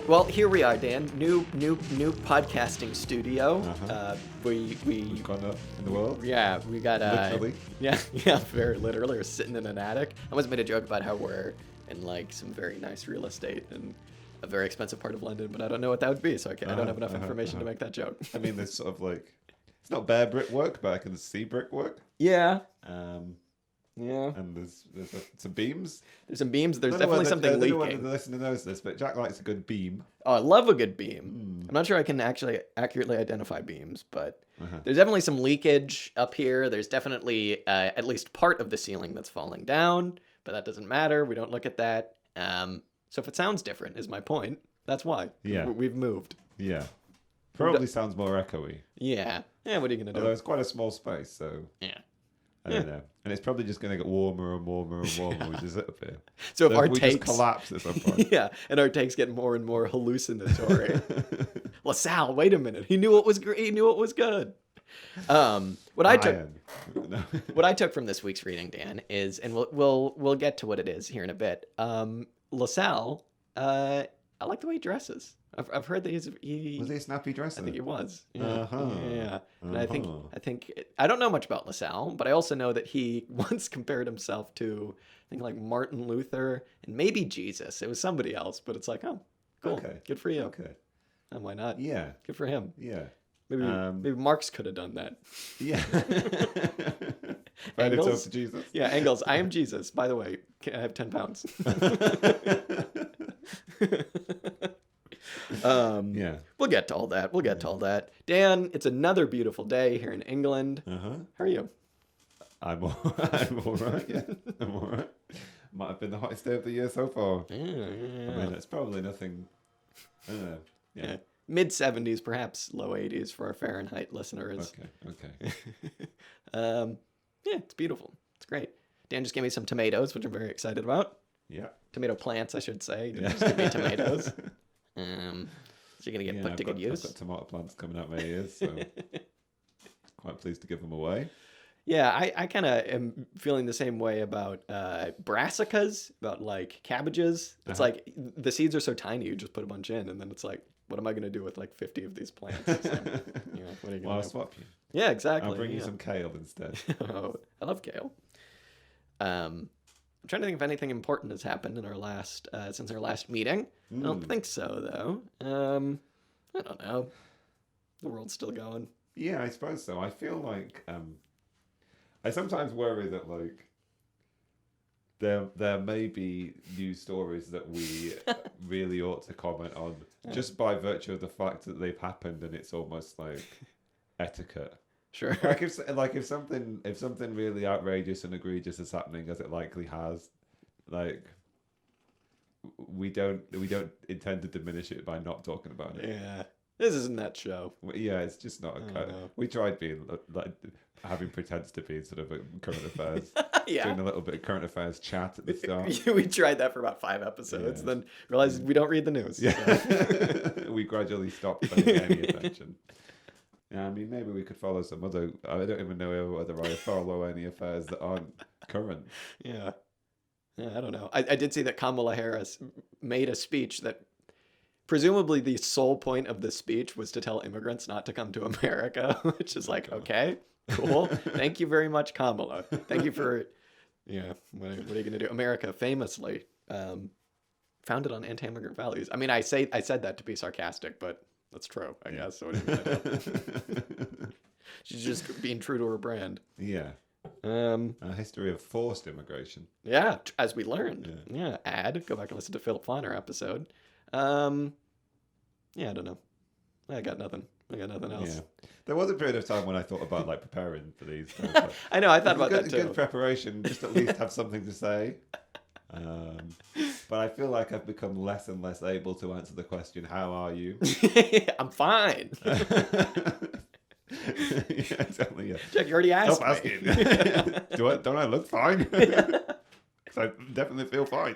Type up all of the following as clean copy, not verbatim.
Well, here we are, Dan. New podcasting studio. We've gone up in the world. Yeah, we got Literally. Yeah, very literally. We're sitting in an attic. I almost made a joke about how we're in like some very nice real estate in a very expensive part of London, but I don't know what that would be, so I don't have enough information to make that joke. I mean, there's sort of like, it's not bare brickwork, but I can see brickwork. Yeah. Yeah. And there's some beams. There's some beams. There's definitely something leaking. I don't know whether the listener knows this, but Jack likes a good beam. Oh, I love a good beam. I'm not sure I can actually accurately identify beams, but there's definitely some leakage up here. There's definitely at least part of the ceiling that's falling down, but that doesn't matter. We don't look at that. So if it sounds different, is my point. That's why. Yeah. We've moved. Yeah. Probably sounds more echoey. Yeah. Yeah, what are you going to do? Although it's quite a small space, so... Yeah. I don't know. And it's probably just going to get warmer and warmer and warmer, which is up here. So if our we takes... just collapse at some point. Yeah, and our takes get more and more hallucinatory. Lassalle, wait a minute. He knew what was great. He knew what was good. What I took from this week's reading, Dan, is, and we'll get to what it is here in a bit. Lassalle, I like the way he dresses. I've heard that was he a snappy dresser? I think he was. Yeah. Yeah. And I think I don't know much about Lassalle, but I also know that he once compared himself to, I think, like Martin Luther and maybe Jesus. It was somebody else, but it's like, oh, cool. Okay. Good for you. Okay. And why not? Yeah. Good for him. Yeah. Maybe Marx could have done that. Yeah. Engels? To Jesus. Yeah, Engels. I am Jesus. By the way, I have 10 pounds. Yeah. We'll get to all that. Dan, it's another beautiful day here in England. How are you? I'm all right. Yeah, I'm all right. Might have been the hottest day of the year so far. Yeah. I mean, it's probably nothing. I don't know. Yeah. Mid 70s, perhaps low 80s for our Fahrenheit listeners. Okay. Yeah, it's beautiful. It's great. Dan just gave me some tomatoes, which I'm very excited about. Yeah. Tomato plants, I should say. He didn't just give me tomatoes. So you're going to get put to good use. I've got tomato plants coming out my ears, so quite pleased to give them away. Yeah, I kind of am feeling the same way about brassicas, about like cabbages. It's like the seeds are so tiny, you just put a bunch in, and then it's like, what am I going to do with like 50 of these plants? So, what are you gonna do? I'll swap you. Yeah, exactly. I'll bring you some kale instead. Oh, I love kale. I'm trying to think if anything important has happened in our since our last meeting. I don't think so, though. I don't know. The world's still going. Yeah, I suppose so. I feel like I sometimes worry that like there may be news stories that we really ought to comment on just by virtue of the fact that they've happened, and it's almost like etiquette. Sure. Like if something really outrageous and egregious is happening, as it likely has, like we don't intend to diminish it by not talking about it. Yeah. This isn't that show. Yeah, it's just not. We tried being like having pretense to be sort of a current affairs. Yeah. Doing a little bit of current affairs chat at the start. We tried that for about 5 episodes, then realized we don't read the news. Yeah. So. We gradually stopped paying any attention. Yeah, I mean, maybe we could follow some other. I don't even know whether I follow any affairs that aren't current. Yeah. I don't know. I did see that Kamala Harris made a speech that presumably the sole point of the speech was to tell immigrants not to come to America, which is like, okay, cool. Thank you very much, Kamala. Thank you for, what are you going to do? America famously founded on anti-immigrant values. I mean, I said that to be sarcastic, but that's true, I guess. So what are you going to do? She's just being true to her brand. Yeah. A history of forced immigration. Yeah, as we learned. Yeah, go back and listen to Philip Fauner episode. I don't know. I got nothing else. Yeah. There was a period of time when I thought about like preparing for these. I know, I thought about that too. Good preparation, just at least have something to say. But I feel like I've become less and less able to answer the question, how are you? I'm fine. Yeah, exactly. Yeah. Jack, you already asked Stop me. asking. Don't I look fine? Because I definitely feel fine.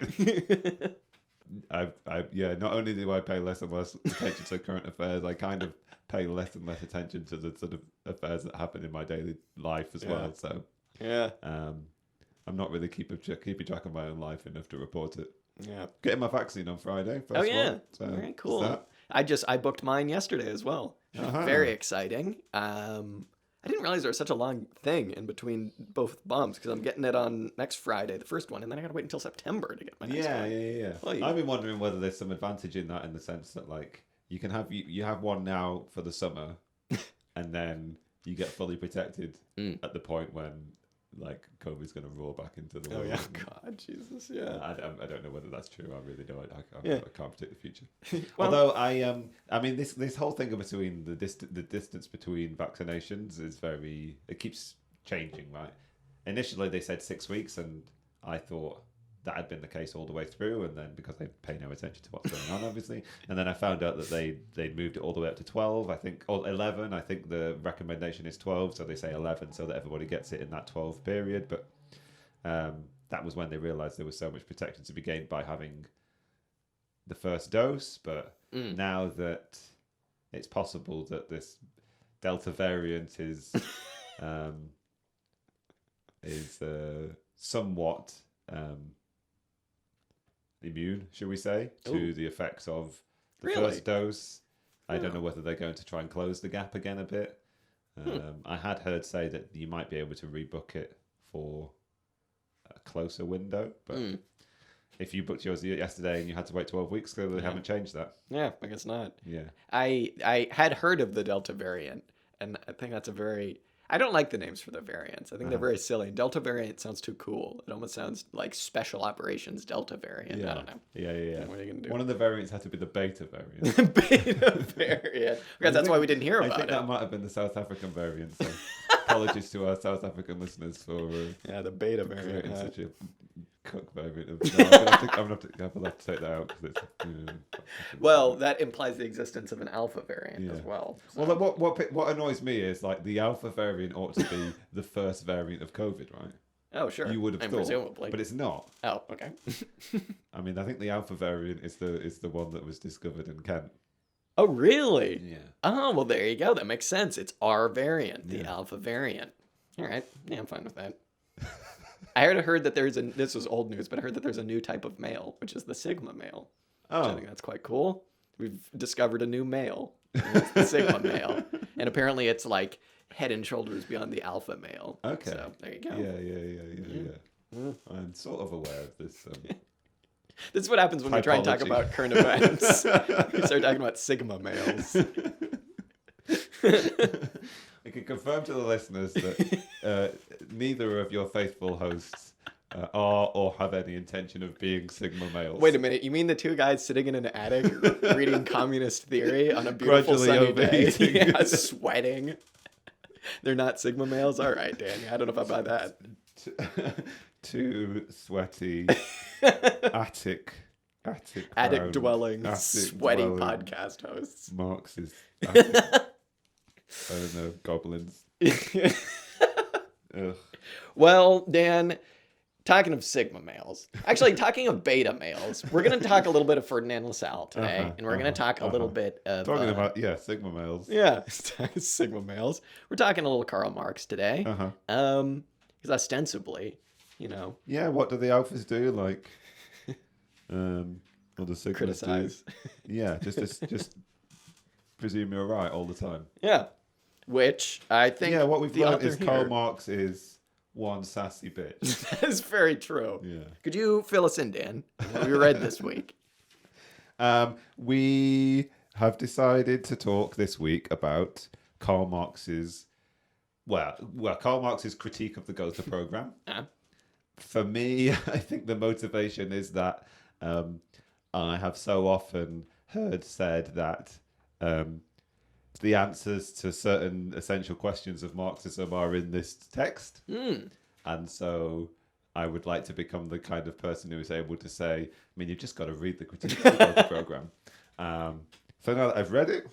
Not only do I pay less and less attention to current affairs, I kind of pay less and less attention to the sort of affairs that happen in my daily life as well. So I'm not really keeping track of my own life enough to report it. Yeah. Getting my vaccine on Friday. Oh, First yeah. one, so Very it's cool. that. I booked mine yesterday as well. Uh-huh. Very exciting. I didn't realize there was such a long thing in between both bumps because I'm getting it on next Friday, the first one, and then I gotta wait until September to get my next Yeah, one. yeah. Well, I've been wondering whether there's some advantage in that, in the sense that like you can have you have one now for the summer, and then you get fully protected at the point when like COVID's going to roar back into the Oh world. yeah, God, Jesus, yeah. I don't know whether that's true. I really don't. I Yeah. can't predict the future. Well- Although I mean this whole thing between the distance between vaccinations is it keeps changing, right? Initially they said 6 weeks, and I thought that had been the case all the way through, and then because they pay no attention to what's going on, obviously, and then I found out that they moved it all the way up to 12, I think, or 11. I think the recommendation is 12, so they say 11 so that everybody gets it in that 12 period. But that was when they realized there was so much protection to be gained by having the first dose. But now that it's possible that this Delta variant is somewhat immune, shall we say, to the effects of the Really? first dose. I don't know whether they're going to try and close the gap again a bit. I had heard say that you might be able to rebook it for a closer window, but if you booked yours yesterday and you had to wait 12 weeks, clearly they haven't changed that. Yeah, I guess not. Yeah. I had heard of the Delta variant, and I think that's I don't like the names for the variants. I think they're very silly. Delta variant sounds too cool. It almost sounds like special operations Delta variant. Yeah. I don't know. Yeah. What are you gonna do? One of the variants had to be the beta variant. Beta variant. Because that's why we didn't hear I about think it. that might have been the South African variant. So apologies to our South African listeners for Yeah, the beta variant. creating huh? such a cook variant. No, I'm gonna have to take that out because it's. Well, that implies the existence of an alpha variant as Yeah. well. Well, like, what annoys me is like the alpha variant ought to be the first variant of COVID, right? Oh, sure. You would have And thought, presumably. but it's not. Oh, okay. I mean, I think the alpha variant is the one that was discovered in Kent. Oh, really? Yeah. Oh, well, there you go. That makes sense. It's our variant, the Yeah. alpha variant. All right. Yeah, I'm fine with that. I heard that this was old news, but I heard that there's a new type of male, which is the Sigma male. Which I Oh, think that's quite cool. We've discovered a new male. And it's the Sigma male. And apparently it's like head and shoulders beyond the alpha male. okay. So there you go. Yeah. I'm sort of aware of this. This is what happens when we try and talk Typology. about current events. We start talking about Sigma males. I can confirm to the listeners that neither of your faithful hosts are or have any intention of being Sigma males. Wait a minute. You mean the two guys sitting in an attic reading communist theory on a beautiful Gradually sunny day? overheating. Yeah, sweating. They're not Sigma males? All right, Dan. I don't know if I buy that. Two sweaty attic Attic-dwelling, attic sweaty dwelling podcast hosts. Marxist attic, I don't know, goblins. Ugh. Well, Dan, talking of Sigma males, actually talking of beta males, we're going to talk a little bit of Ferdinand Lassalle today, and we're going to talk a little bit of... Talking about Sigma males. Yeah, Sigma males. We're talking a little Karl Marx today. Because ostensibly, Yeah, what do the alphas do? Like, or the Sigmas criticize. do? Yeah, just presume you're right all the time. Yeah, which I think... Yeah, what we've the learned author is Karl here- Marx is one sassy bitch. That is very true. Yeah. Could you fill us in, Dan? What we read this week. We have decided to talk this week about Karl Marx's Karl Marx's critique of the Gotha Program. For me, I think the motivation is that I have so often heard said that the answers to certain essential questions of Marxism are in this text. And so I would like to become the kind of person who is able to say, I mean, you've just got to read the critique of the Gotha Program. So now that I've read it,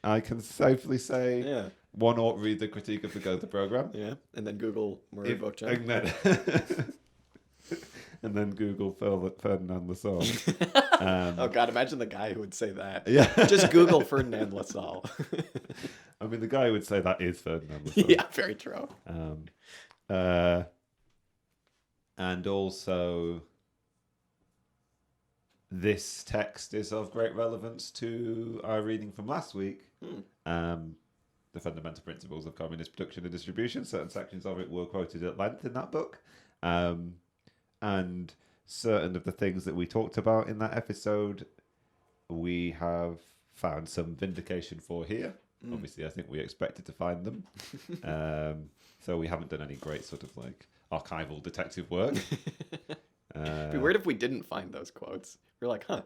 I can safely say one ought read the critique of the Gotha Program. Yeah, and then Google Murray Bookchamp. And then Google Ferdinand Lassalle. Oh God, imagine the guy who would say that. Yeah. Just Google Ferdinand Lassalle. I mean, the guy who would say that is Ferdinand Lassalle. Yeah, very true. And also, this text is of great relevance to our reading from last week. The fundamental principles of communist production and distribution. Certain sections of it were quoted at length in that book. And certain of the things that we talked about in that episode, we have found some vindication for here. Obviously, I think we expected to find them. So we haven't done any great sort of like archival detective work. It'd be weird if we didn't find those quotes. We're like, huh,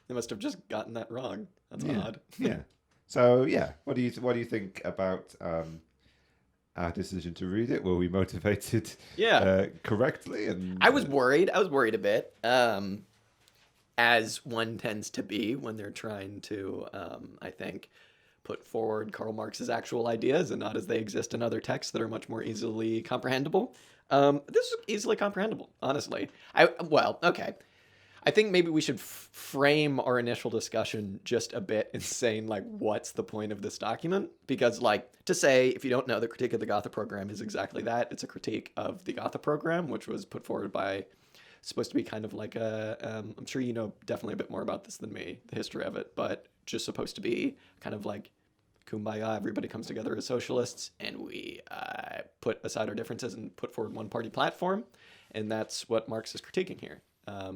they must have just gotten that wrong. That's odd. Yeah. So yeah, what do you think about our decision to read it? Were we motivated? Correctly? And I was worried. I was worried a bit, as one tends to be when they're trying to, I think, put forward Karl Marx's actual ideas and not as they exist in other texts that are much more easily comprehensible. This is easily comprehensible, honestly. Okay. I think maybe we should frame our initial discussion just a bit in saying, like, what's the point of this document? Because, like, to say, if you don't know, the critique of the Gotha Program is exactly that. It's a critique of the Gotha Program, which was put forward by, supposed to be kind of like I'm sure you know definitely a bit more about this than me, the history of it, but just supposed to be kind of like kumbaya, everybody comes together as socialists, and we put aside our differences and put forward one party platform. And that's what Marx is critiquing here.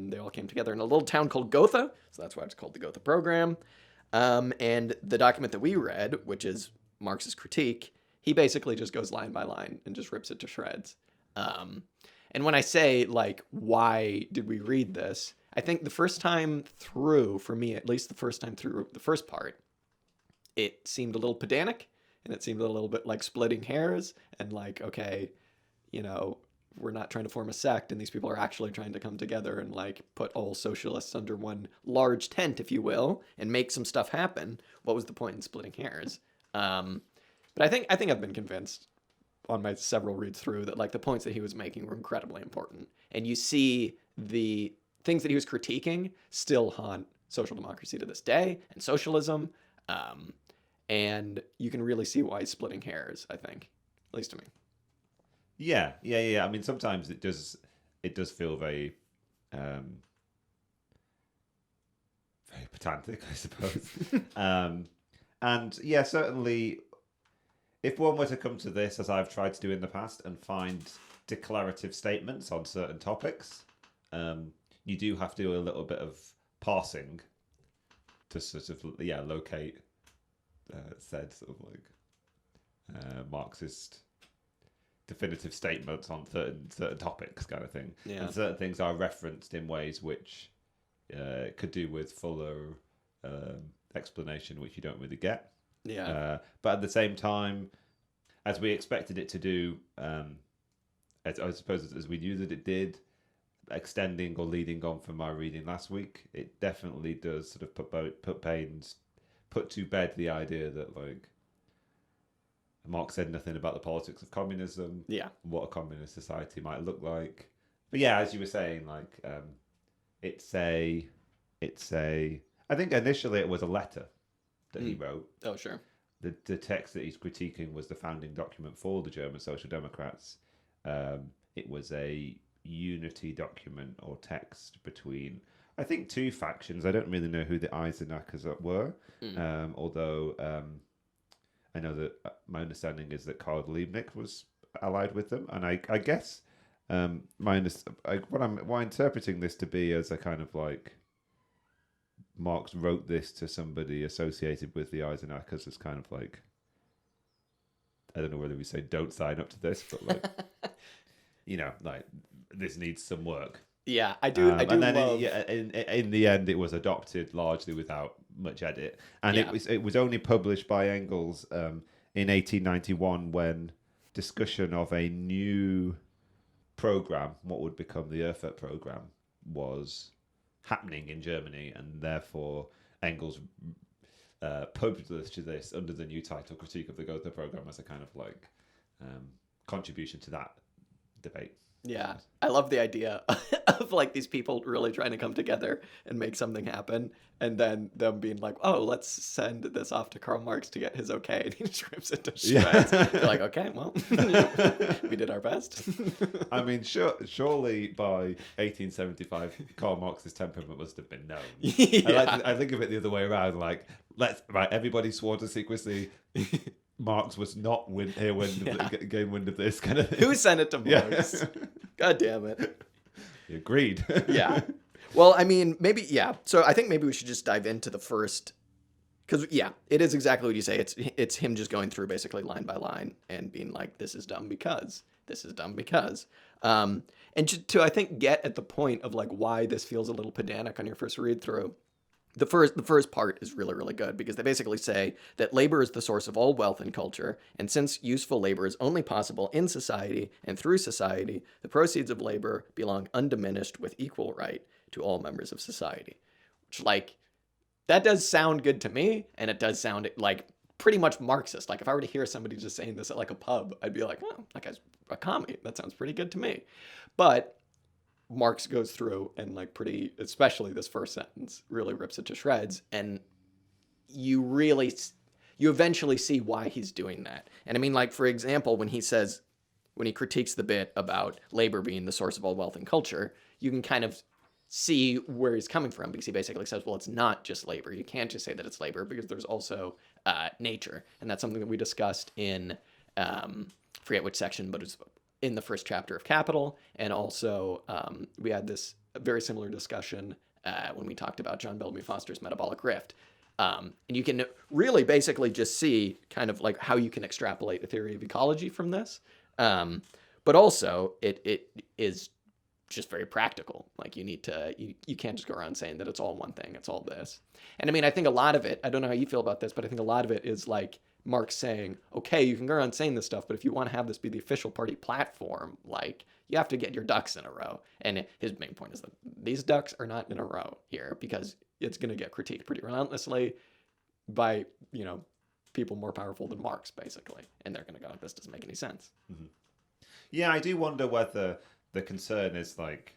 They all came together in a little town called Gotha, so that's why it's called the Gotha Program. And the document that we read, which is Marx's critique, he basically just goes line by line and just rips it to shreds. And when I say, like, why did we read this, I think the first time through, for me at least, the first time through the first part, it seemed a little pedantic, and it seemed a little bit like splitting hairs, and like, okay, you know, we're not trying to form a sect, and these people are actually trying to come together and like put all socialists under one large tent, if you will, and make some stuff happen. What was the point in splitting hairs? But I think I've been convinced on my several reads through that like the points that he was making were incredibly important, and you see the things that he was critiquing still haunt social democracy to this day and socialism. And you can really see why he's splitting hairs, I think, at least to me. Yeah. I mean, sometimes it does feel very, very pedantic, I suppose. And yeah, certainly, if one were to come to this, as I've tried to do in the past, and find declarative statements on certain topics, you do have to do a little bit of parsing to sort of locate said sort of like Marxist definitive statements on certain topics, kind of thing. Yeah. And certain things are referenced in ways which could do with fuller explanation, which you don't really get. Yeah. But at the same time, as we expected it to do, as I suppose as we knew that it did, extending or leading on from our reading last week, it definitely does sort of put to bed the idea that like Marx said nothing about the politics of communism, what a communist society might look like. But yeah, as you were saying, like it's a I think initially it was a letter that he wrote. Oh, sure. The text that he's critiquing was the founding document for the German Social Democrats. It was a unity document or text between, I think, two factions. I don't really know who the Eisenackers were, although I know that my understanding is that Karl Liebknecht was allied with them, and I guess what I'm interpreting this to be as a kind of like Marx wrote this to somebody associated with the Eisenackers as kind of like, I don't know whether we say don't sign up to this, but like you know, like this needs some work. Yeah, I do. I do and then love. In the end, it was adopted largely without much edit, and it was only published by Engels in 1891 when discussion of a new program, what would become the Erfurt program, was happening in Germany, and therefore Engels published this under the new title "Critique of the Gotha Program" as a kind of like contribution to that debate. Yeah, I love the idea of like these people really trying to come together and make something happen, and then them being like, "Oh, let's send this off to Karl Marx to get his okay," and he just rips it to shreds. They're like, "Okay, well, we did our best." I mean, surely by 1875, Karl Marx's temperament must have been known. Yeah. I think of it the other way around. Like, everybody swore to secrecy. Marx was not gain wind of this kind of thing. Who sent it to Marx? Yeah. God damn it. He agreed. Yeah. Well, I mean, maybe, yeah. So I think maybe we should just dive into the first, because, yeah, it is exactly what you say. It's him just going through basically line by line and being like, this is dumb because, this is dumb because. And to, I think, get at the point of like why this feels a little pedantic on your first read through, the first part is really, really good because they basically say that labor is the source of all wealth and culture, and since useful labor is only possible in society and through society, the proceeds of labor belong undiminished with equal right to all members of society. Which, like, that does sound good to me, and it does sound like pretty much Marxist. Like, if I were to hear somebody just saying this at like a pub, I'd be like, oh, that guy's a commie. That sounds pretty good to me. But Marx goes through and like pretty, especially this first sentence, really rips it to shreds. And you eventually see why he's doing that. And I mean, like, for example, when he critiques the bit about labor being the source of all wealth and culture, you can kind of see where he's coming from because he basically says, well, it's not just labor. You can't just say that it's labor because there's also nature. And that's something that we discussed in, forget which section, but it's in the first chapter of Capital, and also we had this very similar discussion when we talked about John Bellamy Foster's Metabolic Rift. And you can really basically just see kind of like how you can extrapolate a theory of ecology from this. But also it is just very practical. Like you can't just go around saying that it's all one thing, it's all this. And I mean, I think a lot of it, I don't know how you feel about this, but I think a lot of it is like Marx saying, okay, you can go around saying this stuff, but if you want to have this be the official party platform, like, you have to get your ducks in a row. And his main point is that these ducks are not in a row here because it's going to get critiqued pretty relentlessly by, people more powerful than Marx, basically. And they're going to go, this doesn't make any sense. Mm-hmm. Yeah, I do wonder whether the concern is like,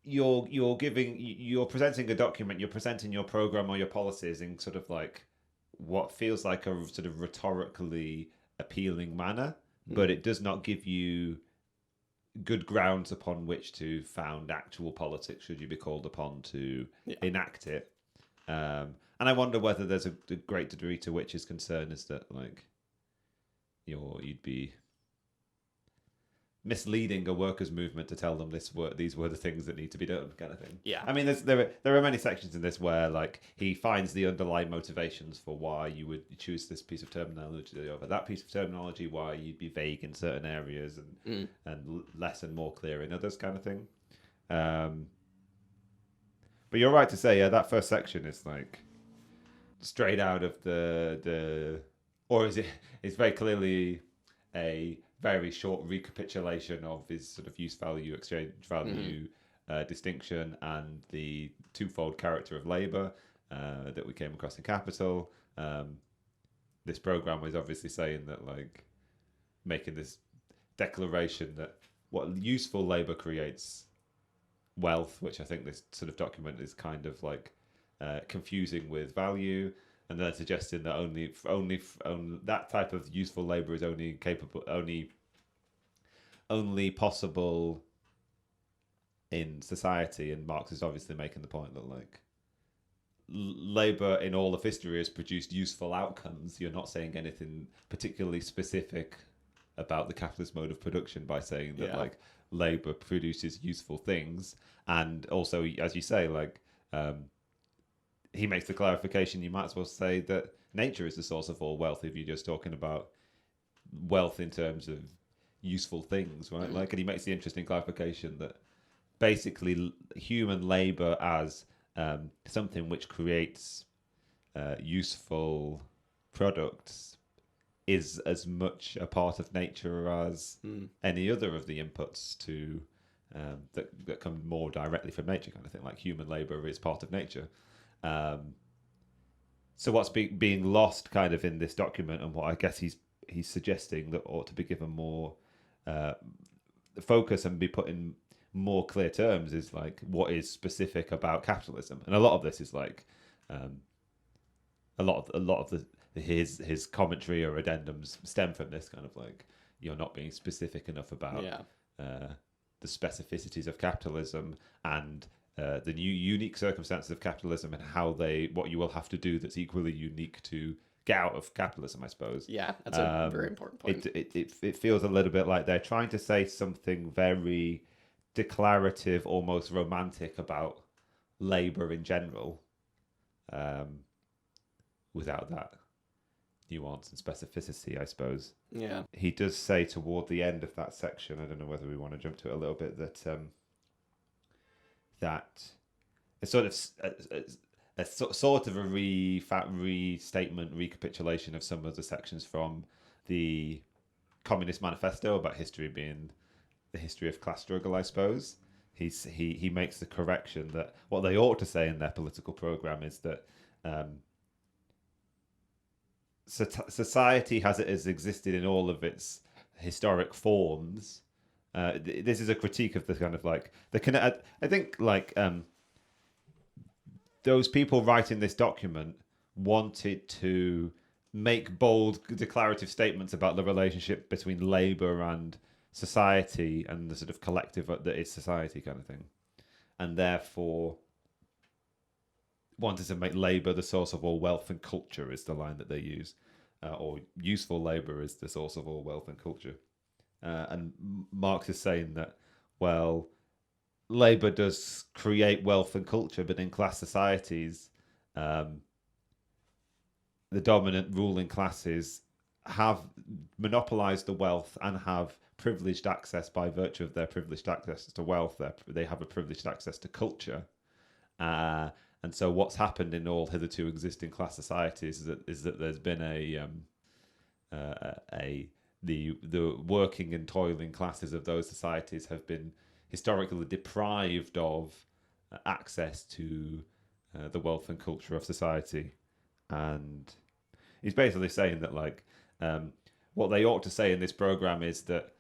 you're presenting a document, you're presenting your program or your policies in sort of like what feels like a sort of rhetorically appealing manner, but it does not give you good grounds upon which to found actual politics should you be called upon to enact it. And I wonder whether there's a great degree to which his concern is that like you'd be misleading a workers' movement to tell them these were the things that need to be done, kind of thing. Yeah. I mean, there are many sections in this where like he finds the underlying motivations for why you would choose this piece of terminology over that piece of terminology, why you'd be vague in certain areas and less and more clear in others, kind of thing. But you're right to say, yeah, that first section is like straight out of or is it? It's very clearly a very short recapitulation of his sort of use value, exchange value distinction, and the twofold character of labour that we came across in Capital. This program was obviously saying that, like, making this declaration that what useful labour creates wealth, which I think this sort of document is kind of like confusing with value. And then suggesting that only that type of useful labor is only possible in society. And Marx is obviously making the point that like labor in all of history has produced useful outcomes. You're not saying anything particularly specific about the capitalist mode of production by saying that like labor produces useful things. And also, as you say, like he makes the clarification, you might as well say that nature is the source of all wealth if you're just talking about wealth in terms of useful things, right? Like, and he makes the interesting clarification that basically human labor as something which creates useful products is as much a part of nature as any other of the inputs to that come more directly from nature, kind of thing. Like human labor is part of nature. So what's being lost kind of in this document, and what I guess he's suggesting that ought to be given more focus and be put in more clear terms is like what is specific about capitalism, and a lot of this is like a lot of his commentary or addendums stem from this kind of like you're not being specific enough about the specificities of capitalism and the new unique circumstances of capitalism and what you will have to do that's equally unique to get out of capitalism, I suppose. Yeah, that's a very important point. It feels a little bit like they're trying to say something very declarative, almost romantic about labor in general, without that nuance and specificity, I suppose. Yeah. He does say toward the end of that section, I don't know whether we want to jump to it a little bit, that it's sort of a restatement, recapitulation of some of the sections from the Communist Manifesto about history being the history of class struggle, I suppose. He makes the correction that what they ought to say in their political program is that society as it has existed in all of its historic forms. This is a critique of the kind of like I think like those people writing this document wanted to make bold declarative statements about the relationship between labor and society and the sort of collective that is society kind of thing, and therefore wanted to make labor the source of all wealth and culture is the line that they use, or useful labor is the source of all wealth and culture. And Marx is saying that, well, labor does create wealth and culture, but in class societies, the dominant ruling classes have monopolized the wealth and have privileged access by virtue of their privileged access to wealth. They have a privileged access to culture. And so what's happened in all hitherto existing class societies is that there's been the working and toiling classes of those societies have been historically deprived of access to the wealth and culture of society. And he's basically saying that like what they ought to say in this program is that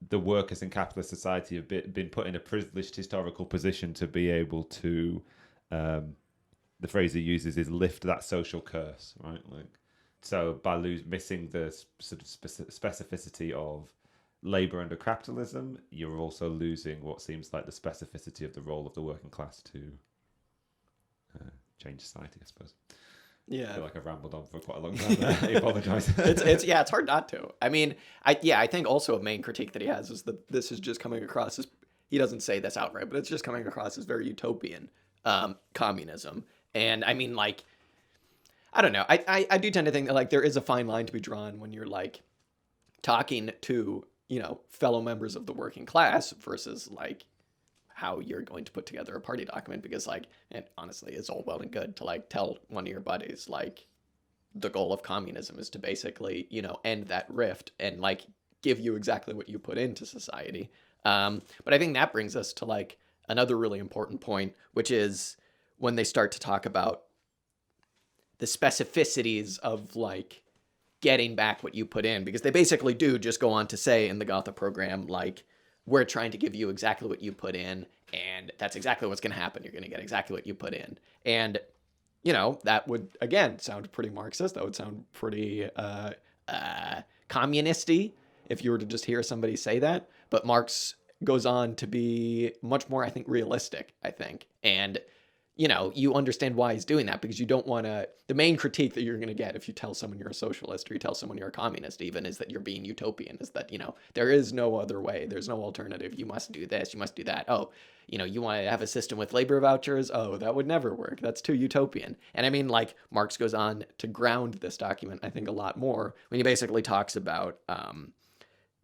the workers in capitalist society have been put in a privileged historical position to be able to the phrase he uses is lift that social curse, right? Like, so by missing the sort of specificity of labor under capitalism, you're also losing what seems like the specificity of the role of the working class to change society, I suppose. Yeah, I feel like I've rambled on for quite a long time there. I apologize. It's hard not to. I mean, I think also a main critique that he has is that this is just coming across as, he doesn't say this outright, but it's just coming across as very utopian communism. And I mean, like, I don't know. I do tend to think that like there is a fine line to be drawn when you're like talking to, you know, fellow members of the working class versus like how you're going to put together a party document, because like, and honestly, it's all well and good to like tell one of your buddies like the goal of communism is to basically, you know, end that rift and like give you exactly what you put into society. But I think that brings us to like another really important point, which is when they start to talk about the specificities of like getting back what you put in, because they basically do just go on to say in the Gotha program, like, we're trying to give you exactly what you put in, and that's exactly what's going to happen. You're going to get exactly what you put in. And, you know, that would, again, sound pretty Marxist. That would sound pretty communist-y if you were to just hear somebody say that. But Marx goes on to be much more, I think, realistic, I think. And, you know, you understand why he's doing that, because you don't want to, the main critique that you're going to get if you tell someone you're a socialist or you tell someone you're a communist even is that you're being utopian, is that, you know, there is no other way. There's no alternative. You must do this. You must do that. Oh, you know, you want to have a system with labor vouchers? Oh, that would never work. That's too utopian. And I mean, like, Marx goes on to ground this document, I think, a lot more when he basically talks about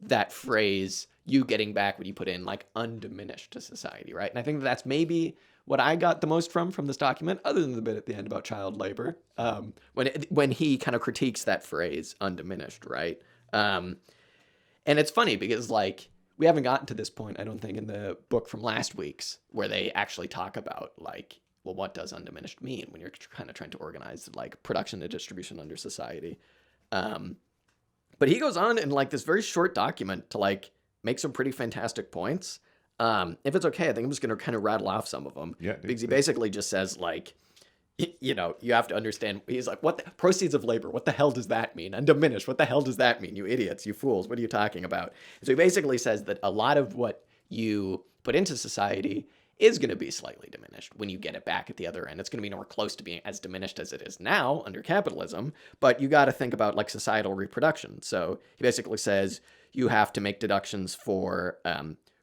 that phrase, you getting back what you put in, like, undiminished to society, right? And I think that's maybe what I got the most from this document, other than the bit at the end about child labor, when he kind of critiques that phrase, undiminished, right? And it's funny because, like, we haven't gotten to this point, I don't think, in the book from last week's, where they actually talk about, like, well, what does undiminished mean when you're kind of trying to organize, like, production and distribution under society? But he goes on in, like, this very short document to, like, makes some pretty fantastic points. If it's okay, I think I'm just going to kind of rattle off some of them. Yeah, because he basically just says, like, you have to understand. He's like, what the proceeds of labor? What the hell does that mean? Undiminished. What the hell does that mean? You idiots, you fools. What are you talking about? So he basically says that a lot of what you put into society is going to be slightly diminished when you get it back at the other end. It's going to be nowhere close to being as diminished as it is now under capitalism, but you got to think about like societal reproduction. So he basically says you have to make deductions for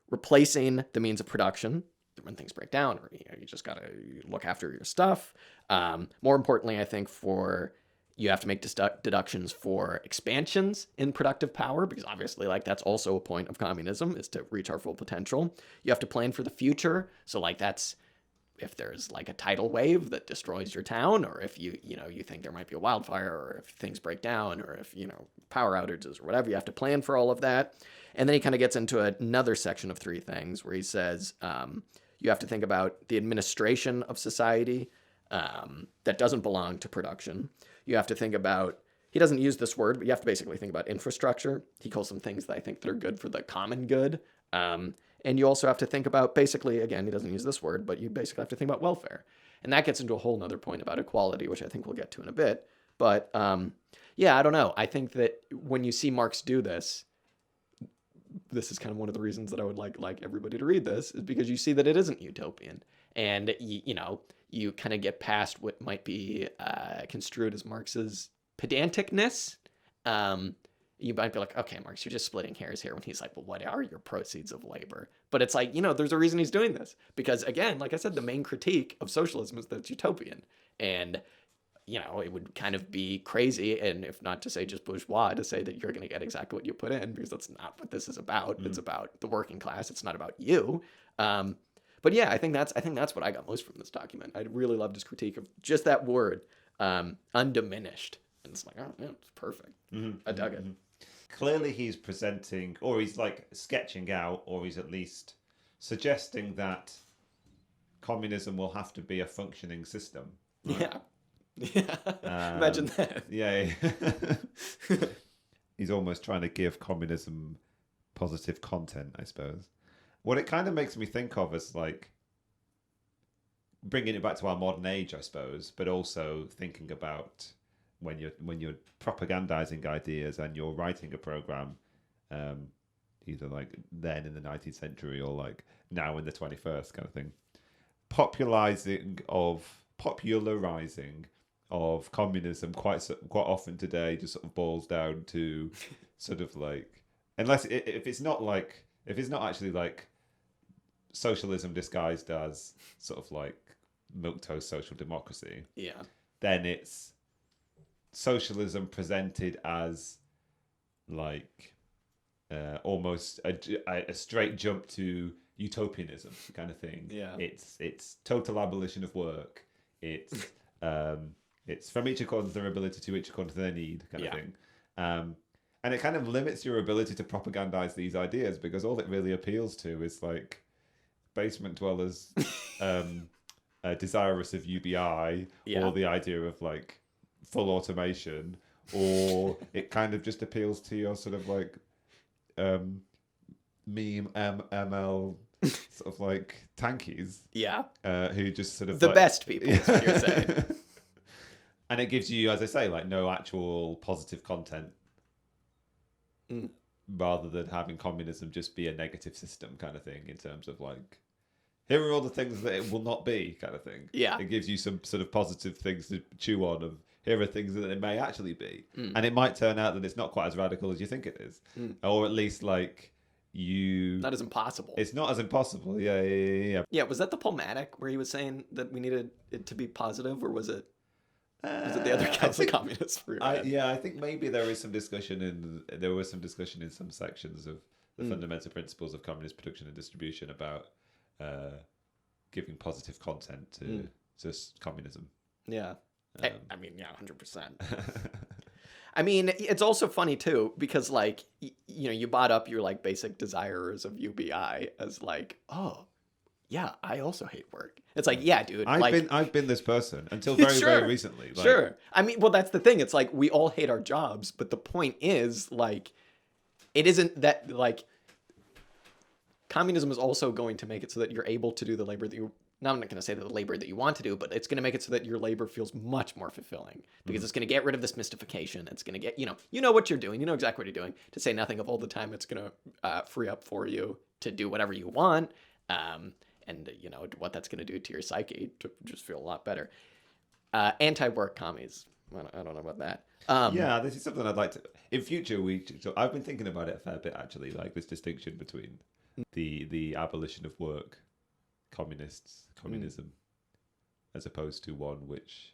replacing the means of production when things break down, or you just got to look after your stuff. More importantly, I think you have to make deductions for expansions in productive power, because obviously, like, that's also a point of communism, is to reach our full potential. You have to plan for the future. So, like, that's if there's like a tidal wave that destroys your town, or if you think there might be a wildfire, or if things break down, or if, power outages or whatever, you have to plan for all of that. And then he kind of gets into another section of 3 things where he says you have to think about the administration of society that doesn't belong to production. You have to think about, he doesn't use this word, but you have to basically think about infrastructure. He calls them things that I think that are good for the common good. And you also have to think about, basically, again, he doesn't use this word, but you basically have to think about welfare. And that gets into a whole nother point about equality, which I think we'll get to in a bit. But yeah, I don't know. I think that when you see Marx do this is kind of one of the reasons that I would like everybody to read this, is because you see that it isn't utopian. And, you kind of get past what might be construed as Marx's pedanticness. You might be like, okay, Marx, you're just splitting hairs here, when he's like, well, what are your proceeds of labor? But it's like, there's a reason he's doing this. Because, again, like I said, the main critique of socialism is that it's utopian. And, it would kind of be crazy, and if not to say just bourgeois, to say that you're going to get exactly what you put in, because that's not what this is about. It's about the working class. It's not about you. But yeah, I think that's what I got most from this document. I really loved his critique of just that word, undiminished. And it's like, oh, yeah, it's perfect. Mm-hmm. I dug it. Clearly he's presenting, or he's like sketching out, or he's at least suggesting that communism will have to be a functioning system. Right? Yeah. Yeah. Imagine that. Yeah. He's almost trying to give communism positive content, I suppose. What it kind of makes me think of is like bringing it back to our modern age, I suppose, but also thinking about when you're propagandizing ideas and you're writing a program, either like then in the 19th century or like now in the 21st kind of thing. Popularizing of communism quite often today just sort of boils down to sort of like, unless if it's not actually like socialism disguised as sort of like milquetoast social democracy, then it's socialism presented as like almost a straight jump to utopianism kind of thing. It's total abolition of work. It's from each according to their ability to each according to their need kind of thing. And it kind of limits your ability to propagandize these ideas, because all it really appeals to is like basement dwellers desirous of UBI, or the idea of like full automation, or it kind of just appeals to your sort of like meme ML sort of like tankies, who just sort of the best people, is what you're saying. And it gives you, as I say, like no actual positive content, rather than having communism just be a negative system kind of thing, in terms of like, here are all the things that it will not be kind of thing. It gives you some sort of positive things to chew on, of here are things that it may actually be. And it might turn out that it's not quite as radical as you think it is. Or at least like not as impossible. It's not as impossible. Yeah. Was that the Palmatic where he was saying that we needed it to be positive, or was it the other Catholic communists? I think maybe there was some discussion in some sections of the fundamental principles of communist production and distribution about giving positive content to communism. I mean, 100%. I mean, it's also funny too, because like, you brought up your like basic desires of UBI as like, oh yeah, I also hate work. It's like, yeah, dude. I've been this person until very, very recently. Like, sure. I mean, well, that's the thing. It's like, we all hate our jobs, but the point is like, it isn't that like, communism is also going to make it so that you're able to do the labor that you. Now, I'm not going to say that the labor that you want to do, but it's going to make it so that your labor feels much more fulfilling because it's going to get rid of this mystification. It's going to get, you know what you're doing. You know exactly what you're doing, to say nothing of all the time it's going to free up for you to do whatever you want. And what that's going to do to your psyche to just feel a lot better. Anti-work commies. I don't know about that. Yeah, this is something I'd like to... In future, I've been thinking about it a fair bit, actually, like this distinction between the abolition of work, communism, as opposed to one which...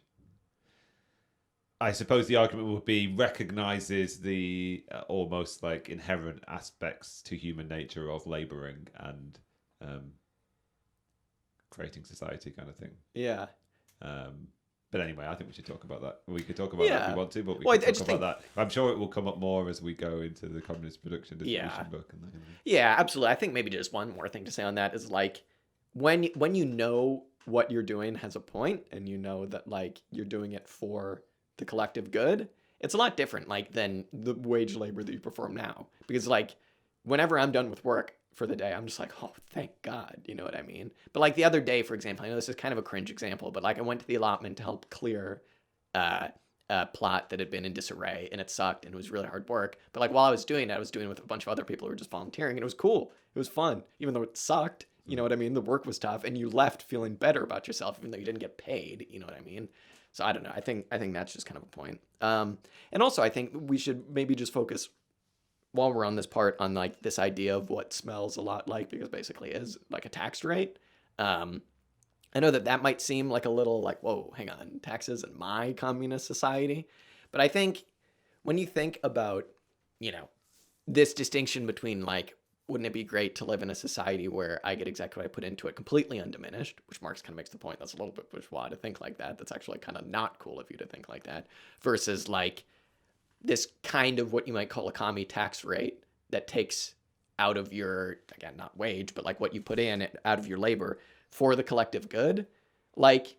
I suppose the argument would be recognizes the almost like inherent aspects to human nature of laboring and creating society kind of thing. Yeah. But anyway, I think we should talk about that. We could talk about that if we want to, but we can talk about that. I'm sure it will come up more as we go into the communist production distribution book. And that, Yeah, absolutely. I think maybe just one more thing to say on that is like when you know what you're doing has a point and you know that like you're doing it for the collective good, it's a lot different like than the wage labor that you perform now. Because like whenever I'm done with work for the day, I'm just like, oh, thank God, you know what I mean? But like the other day, for example, I know this is kind of a cringe example, but like I went to the allotment to help clear a plot that had been in disarray and it sucked and it was really hard work. But like while I was doing it, I was doing it with a bunch of other people who were just volunteering and it was cool. It was fun, even though it sucked. You know what I mean? The work was tough and you left feeling better about yourself, even though you didn't get paid. You know what I mean? So I don't know. I think that's just kind of a point. And also I think we should maybe just focus while we're on this part on like this idea of what smells a lot like, because basically is like a tax rate. I know that might seem like a little like, whoa, hang on, taxes in my communist society. But I think when you think about, this distinction between like, wouldn't it be great to live in a society where I get exactly what I put into it completely undiminished, which Marx kind of makes the point. That's a little bit bourgeois to think like that. That's actually kind of not cool of you to think like that, versus like, this kind of what you might call a commie tax rate that takes out of your, again, not wage, but like what you put in out of your labor for the collective good. Like,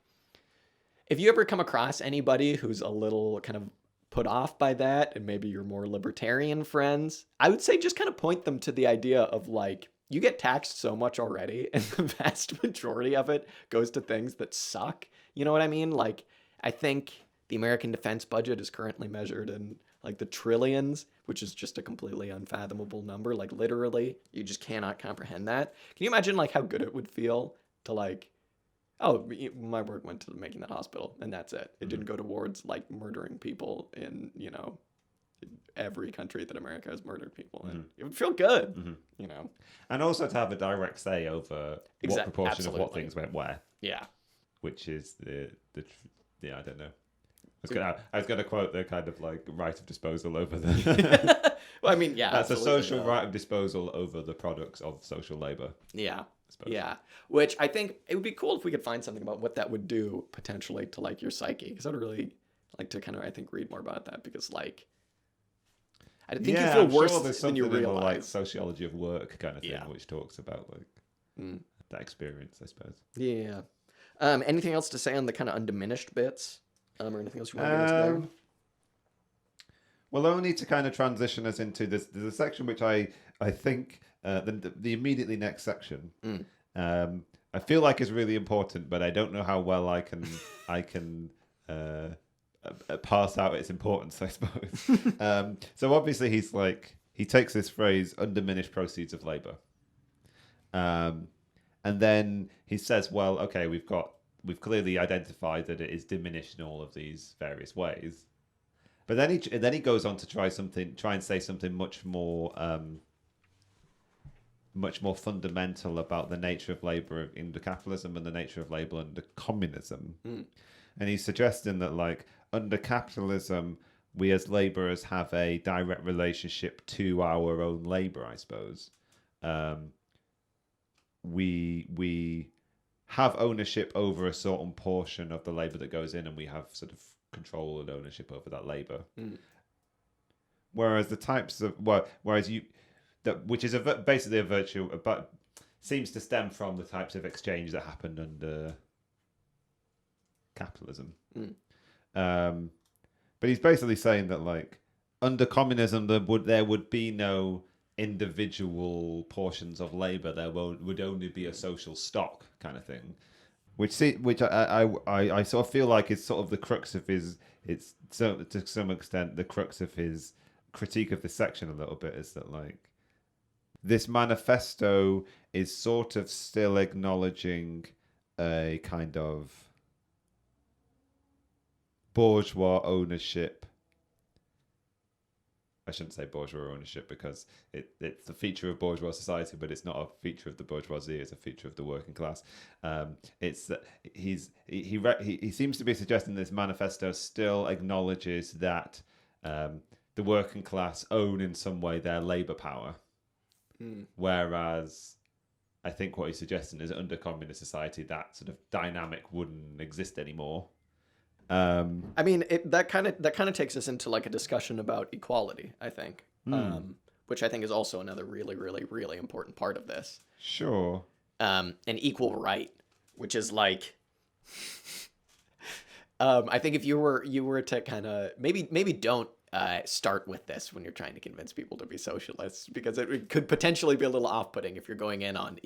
if you ever come across anybody who's a little kind of put off by that, and maybe your more libertarian friends, I would say just kind of point them to the idea of like, you get taxed so much already, and the vast majority of it goes to things that suck. You know what I mean? Like, I think the American defense budget is currently measured in like the trillions, which is just a completely unfathomable number. Like literally, you just cannot comprehend that. Can you imagine like how good it would feel to like, oh, my work went to making that hospital and that's it. It didn't go towards like murdering people in, every country that America has murdered people in. It would feel good, And also to have a direct say over what proportion of what things went where. Yeah. Which is the I don't know. I was going to quote the kind of like right of disposal over the... Well, I mean, yeah. That's a social right of disposal over the products of social labor. Yeah. Yeah. Which I think it would be cool if we could find something about what that would do potentially to like your psyche. Because I'd really like to kind of, I think, read more about that because like, I think you feel worse than you realize. In like sociology of work kind of thing, which talks about like that experience, I suppose. Yeah. Anything else to say on the kind of undiminished bits? Or anything else you want to get into there? Well, only to kind of transition us into this. There's a section which I think the immediately next section. I feel like is really important, but I don't know how well I can parse out its importance, I suppose. So obviously he takes this phrase "undiminished proceeds of labor," and then he says, "Well, okay, we've clearly identified that it is diminished in all of these various ways." But then he goes on to try and say something much more fundamental about the nature of labor under capitalism and the nature of labor under communism. And he's suggesting that like under capitalism, we as laborers have a direct relationship to our own labor, I suppose. We have ownership over a certain portion of the labor that goes in, and we have sort of control and ownership over that labor. Whereas which is basically a virtue, but seems to stem from the types of exchange that happened under capitalism. But he's basically saying that like under communism there would be no individual portions of labor. There would only be a social stock kind of thing, which I sort of feel like is sort of the crux of his. It's so to some extent the crux of his critique of this section a little bit, is that like this manifesto is sort of still acknowledging a kind of bourgeois ownership. I shouldn't say bourgeois ownership because it's a feature of bourgeois society, but it's not a feature of the bourgeoisie. It's a feature of the working class. It's that he seems to be suggesting this manifesto still acknowledges that the working class own in some way their labor power, whereas I think what he's suggesting is under communist society that sort of dynamic wouldn't exist anymore. I mean, that kind of takes us into like a discussion about equality, I think, which I think is also another really, really, really important part of this. Sure. An equal right, which is like, I think if you were to kind of maybe don't start with this when you're trying to convince people to be socialists, because it could potentially be a little off-putting if you're going in on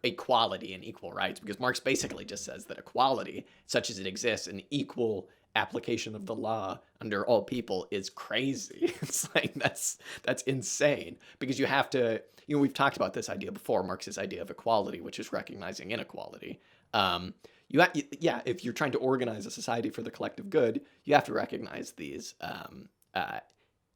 equality and equal rights, because Marx basically just says that equality, such as it exists, an equal application of the law under all people, is crazy. It's like that's insane, because you have to, we've talked about this idea before, Marx's idea of equality, which is recognizing inequality. If you're trying to organize a society for the collective good, you have to recognize these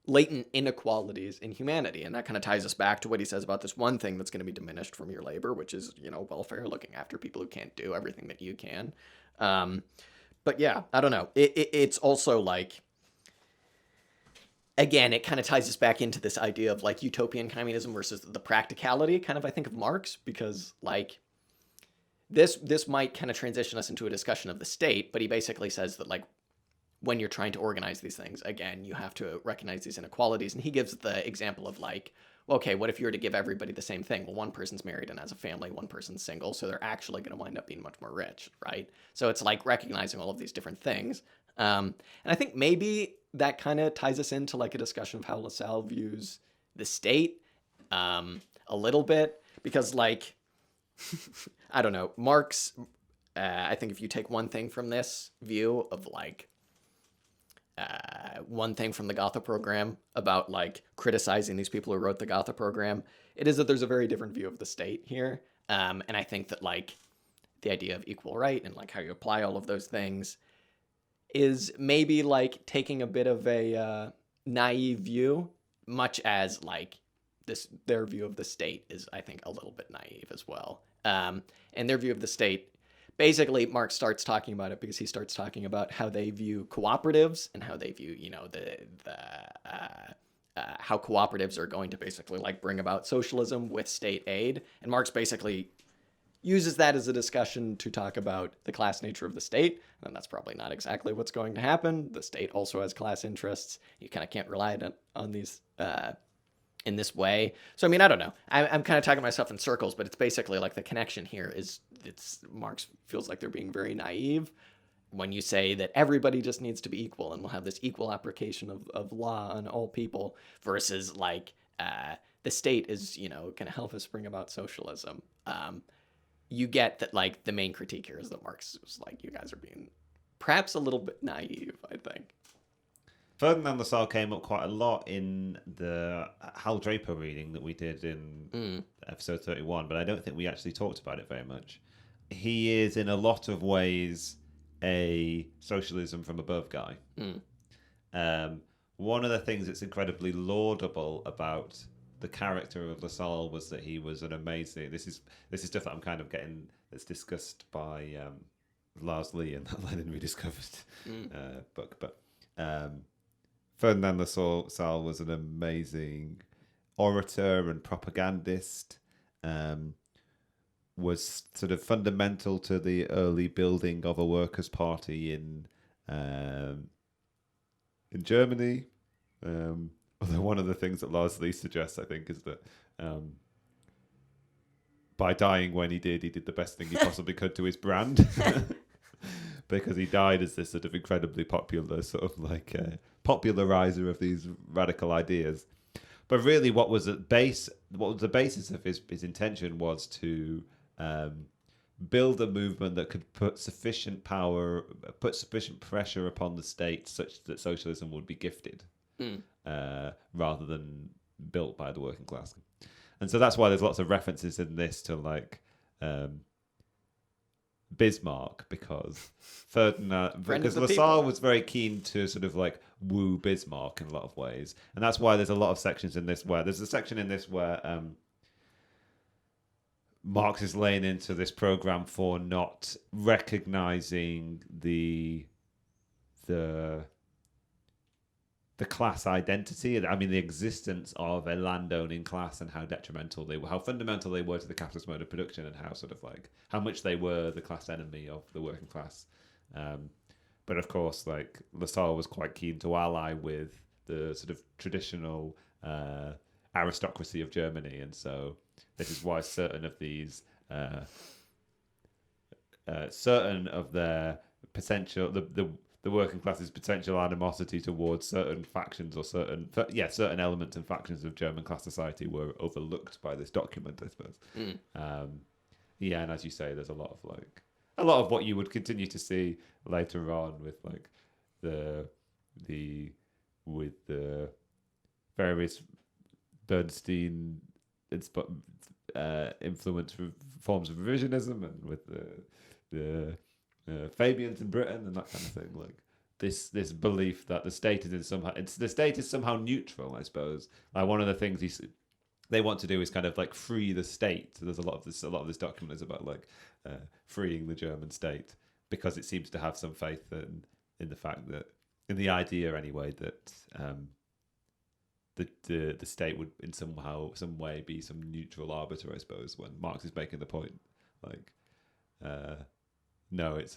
latent inequalities in humanity. And that kind of ties us back to what he says about this one thing that's going to be diminished from your labor, which is, welfare, looking after people who can't do everything that you can. But yeah, I don't know. It's also like, again, it kind of ties us back into this idea of like utopian communism versus the practicality kind of, I think, of Marx, because like, this might kind of transition us into a discussion of the state, but he basically says that like when you're trying to organize these things, again, you have to recognize these inequalities. And he gives the example of like, well, okay, what if you were to give everybody the same thing? Well, one person's married and has a family, one person's single, so they're actually going to wind up being much more rich, right? So it's like recognizing all of these different things. And I think maybe that kind of ties us into like a discussion of how Lassalle views the state a little bit, because like, I don't know, Marx, I think if you take one thing from this view of like, one thing from the Gotha Program about like criticizing these people who wrote the Gotha Program, it is that there's a very different view of the state here. And I think that like the idea of equal right and like how you apply all of those things is maybe like taking a bit of a naive view, much as like their view of the state is, I think, a little bit naive as well. And their view of the state, basically, Marx starts talking about it because he starts talking about how they view cooperatives and how they view, how cooperatives are going to basically like bring about socialism with state aid. And Marx basically uses that as a discussion to talk about the class nature of the state. And that's probably not exactly what's going to happen. The state also has class interests. You kind of can't rely on these in this way. So, I mean, I don't know. I'm kind of talking myself in circles, but it's basically like the connection here is Marx feels like they're being very naive when you say that everybody just needs to be equal and we'll have this equal application of law on all people versus like the state is, going to help us bring about socialism. You get that like the main critique here is that Marx was like, you guys are being perhaps a little bit naive, I think. Ferdinand Lassalle came up quite a lot in the Hal Draper reading that we did in episode 31, but I don't think we actually talked about it very much. He is, in a lot of ways, a socialism from above guy. One of the things that's incredibly laudable about the character of Lassalle was that he was an amazing... This is stuff that I'm kind of getting... that's discussed by Lars Lee in that Lenin Rediscovered book, but... Ferdinand Lassalle was an amazing orator and propagandist, was sort of fundamental to the early building of a workers' party in Germany. Although one of the things that Lars Lee suggests, I think, is that by dying when he did the best thing he possibly could to his brand. Because he died as this sort of incredibly popular sort of like popularizer of these radical ideas. But really, what was the basis of his intention was to build a movement that could put sufficient pressure upon the state such that socialism would be gifted, rather than built by the working class. And so that's why there's lots of references in this to like Bismarck, because Lassalle was very keen to sort of like woo Bismarck in a lot of ways, and that's why there's a lot of sections in this where there's a section in this where Marx is laying into this program for not recognizing the class identity. I mean, the existence of a landowning class and how fundamental they were to the capitalist mode of production, and how sort of like how much they were the class enemy of the working class. But of course, like Lassalle was quite keen to ally with the sort of traditional aristocracy of Germany, and so this is why certain of their potential, the working class's potential animosity towards certain factions or certain elements and factions of German class society were overlooked by this document, I suppose. And as you say, there's a lot of what you would continue to see later on with like the various Bernstein influence forms of revisionism, and with the Fabians in Britain and that kind of thing. Like this belief that the state is somehow neutral, I suppose. Like one of the things they want to do is kind of like free the state. So there's a lot of this document is about like freeing the German state, because it seems to have some faith in the fact that, in the idea anyway, that the state would in some way be some neutral arbiter, I suppose, when Marx is making the point like no, it's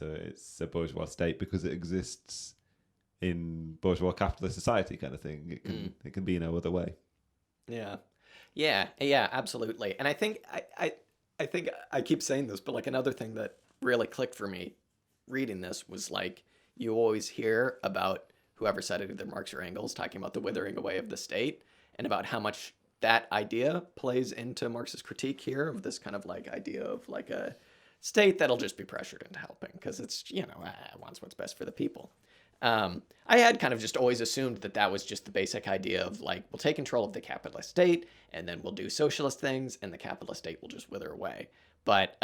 a bourgeois state because it exists in bourgeois capitalist society, kind of thing. It can be no other way. Yeah, absolutely. And I think I keep saying this, but like another thing that really clicked for me reading this was like, you always hear about whoever said it, either Marx or Engels, talking about the withering away of the state, and about how much that idea plays into Marx's critique here of this kind of like idea of like a state that'll just be pressured into helping because it's, it wants what's best for the people. I had kind of just always assumed that was just the basic idea of like, we'll take control of the capitalist state and then we'll do socialist things and the capitalist state will just wither away. But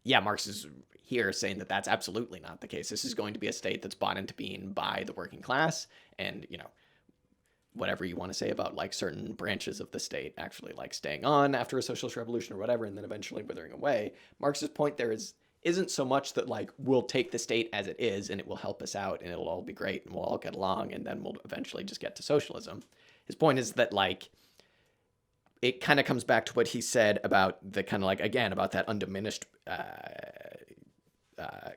Marx is here saying that that's absolutely not the case. This is going to be a state that's bought into being by the working class, and whatever you want to say about like certain branches of the state actually like staying on after a socialist revolution or whatever, and then eventually withering away. Marx's point there isn't so much that like we'll take the state as it is and it will help us out and it'll all be great and we'll all get along and then we'll eventually just get to socialism. His point is that like it kind of comes back to what he said about the kind of like, again, about that undiminished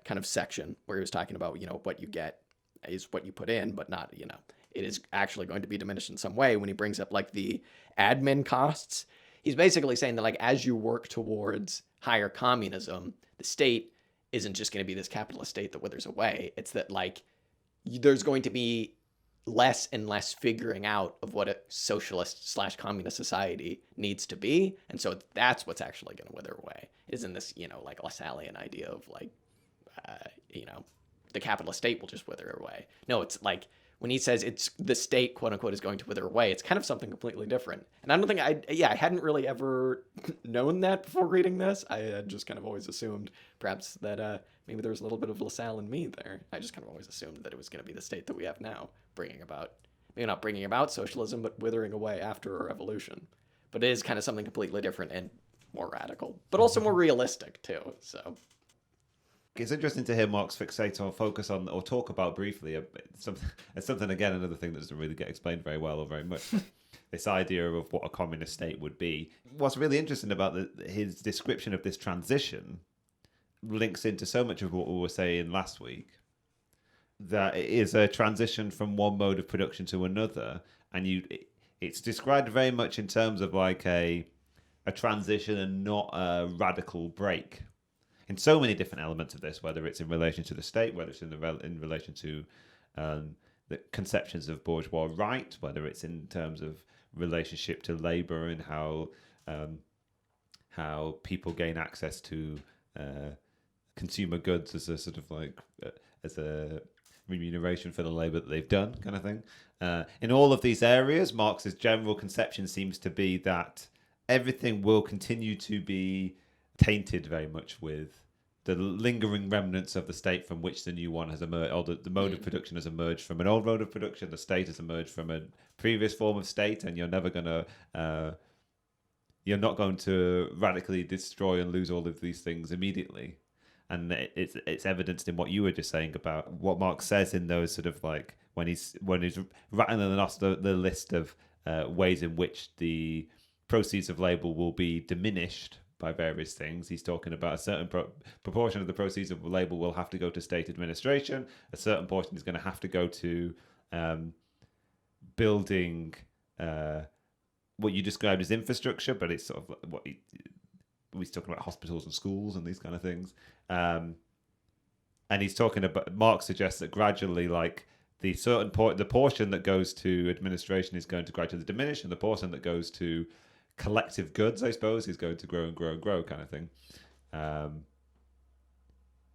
kind of section where he was talking about, what you get is what you put in, but not, it is actually going to be diminished in some way. When he brings up like the admin costs, he's basically saying that like as you work towards higher communism, the state isn't just going to be this capitalist state that withers away. It's that like there's going to be less and less figuring out of what a socialist / communist society needs to be. And so that's what's actually going to wither away. It isn't this, like Lassallean idea of like, the capitalist state will just wither away. No, it's like when he says it's the state, quote unquote, is going to wither away, it's kind of something completely different. And I don't think I hadn't really ever known that before reading this. I had just kind of always assumed perhaps that maybe there was a little bit of Lassalle in me there. I just kind of always assumed that it was going to be the state that we have now, maybe not bringing about socialism, but withering away after a revolution. But it is kind of something completely different and more radical, but also more realistic too. So it's interesting to hear Marx fixate or focus on or talk about briefly something again, another thing that doesn't really get explained very well or very much. This idea of what a communist state would be. What's really interesting about his description of this transition links into so much of what we were saying last week, that it is a transition from one mode of production to another, and it's described very much in terms of like a transition and not a radical break. In so many different elements of this, whether it's in relation to the state, whether it's in relation to the conceptions of bourgeois right, whether it's in terms of relationship to labor and how people gain access to consumer goods as a sort of like as a remuneration for the labor that they've done, kind of thing. In all of these areas, Marx's general conception seems to be that everything will continue to be tainted very much with the lingering remnants of the state from which the new one has emerged, or the mode of production has emerged from an old mode of production, the state has emerged from a previous form of state, and you're not going to radically destroy and lose all of these things immediately. And it's evidenced in what you were just saying about what Marx says in those sort of like when he's rattling off the list of ways in which the proceeds of labor will be diminished by various things. He's talking about a certain proportion of the proceeds of labor will have to go to state administration. A certain portion is going to have to go to building what you described as infrastructure, but it's sort of what he's talking about hospitals and schools and these kind of things. And he's talking about, Marx suggests that gradually, like the portion that goes to administration is going to gradually diminish, and the portion that goes to collective goods, I suppose, is going to grow and grow and grow, kind of thing.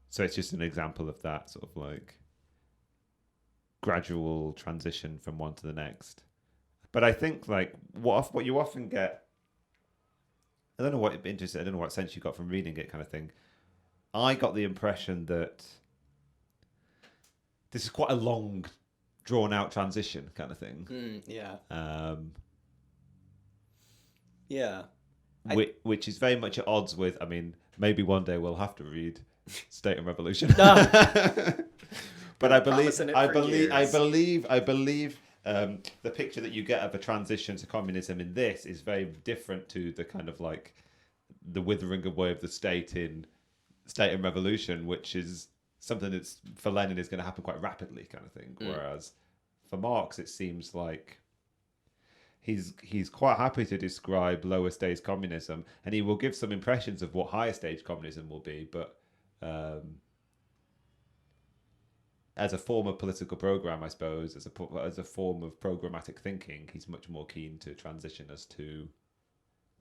So it's just an example of that sort of like gradual transition from one to the next. But I think like what you often get, I don't know what sense you got from reading it, kind of thing. I got the impression that this is quite a long, drawn-out transition, kind of thing. Yeah. Which is very much at odds with. I mean, maybe one day we'll have to read State and Revolution. But I believe the picture that you get of a transition to communism in this is very different to the kind of like the withering away of the state in State and Revolution, which is something that's for Lenin is going to happen quite rapidly, kind of thing. Whereas for Marx, it seems like he's quite happy to describe lower stage communism, and he will give some impressions of what higher stage communism will be, but as a form of political program, I suppose, as a form of programmatic thinking, he's much more keen to transition us to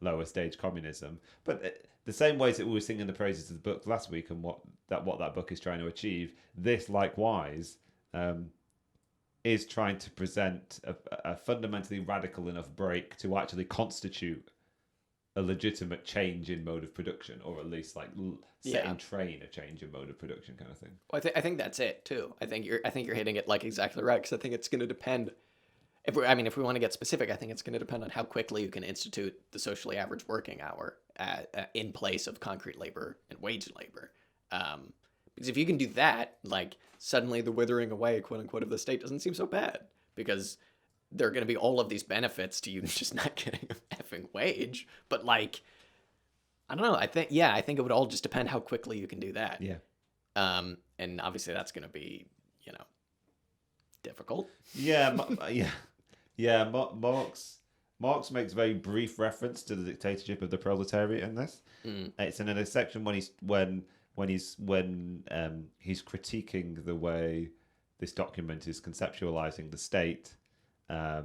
lower stage communism. But the same ways that we were singing the praises of the book last week and what that book is trying to achieve, this likewise is trying to present a fundamentally radical enough break to actually constitute a legitimate change in mode of production, or at least like set in train a change in mode of production, kind of thing. Well, I think that's it too. I think you're hitting it like exactly right, because I think it's going to depend. If we want to get specific, I think it's going to depend on how quickly you can institute the socially average working hour in place of concrete labor and wage labor. Because if you can do that, like suddenly the withering away, quote unquote, of the state doesn't seem so bad, because there are going to be all of these benefits to you just not getting a effing wage. But like, I don't know. I think it would all just depend how quickly you can do that. Yeah. And obviously that's going to be, difficult. Yeah. Marx makes very brief reference to the dictatorship of the proletariat in this. It's in a section when he's critiquing the way this document is conceptualizing the state. The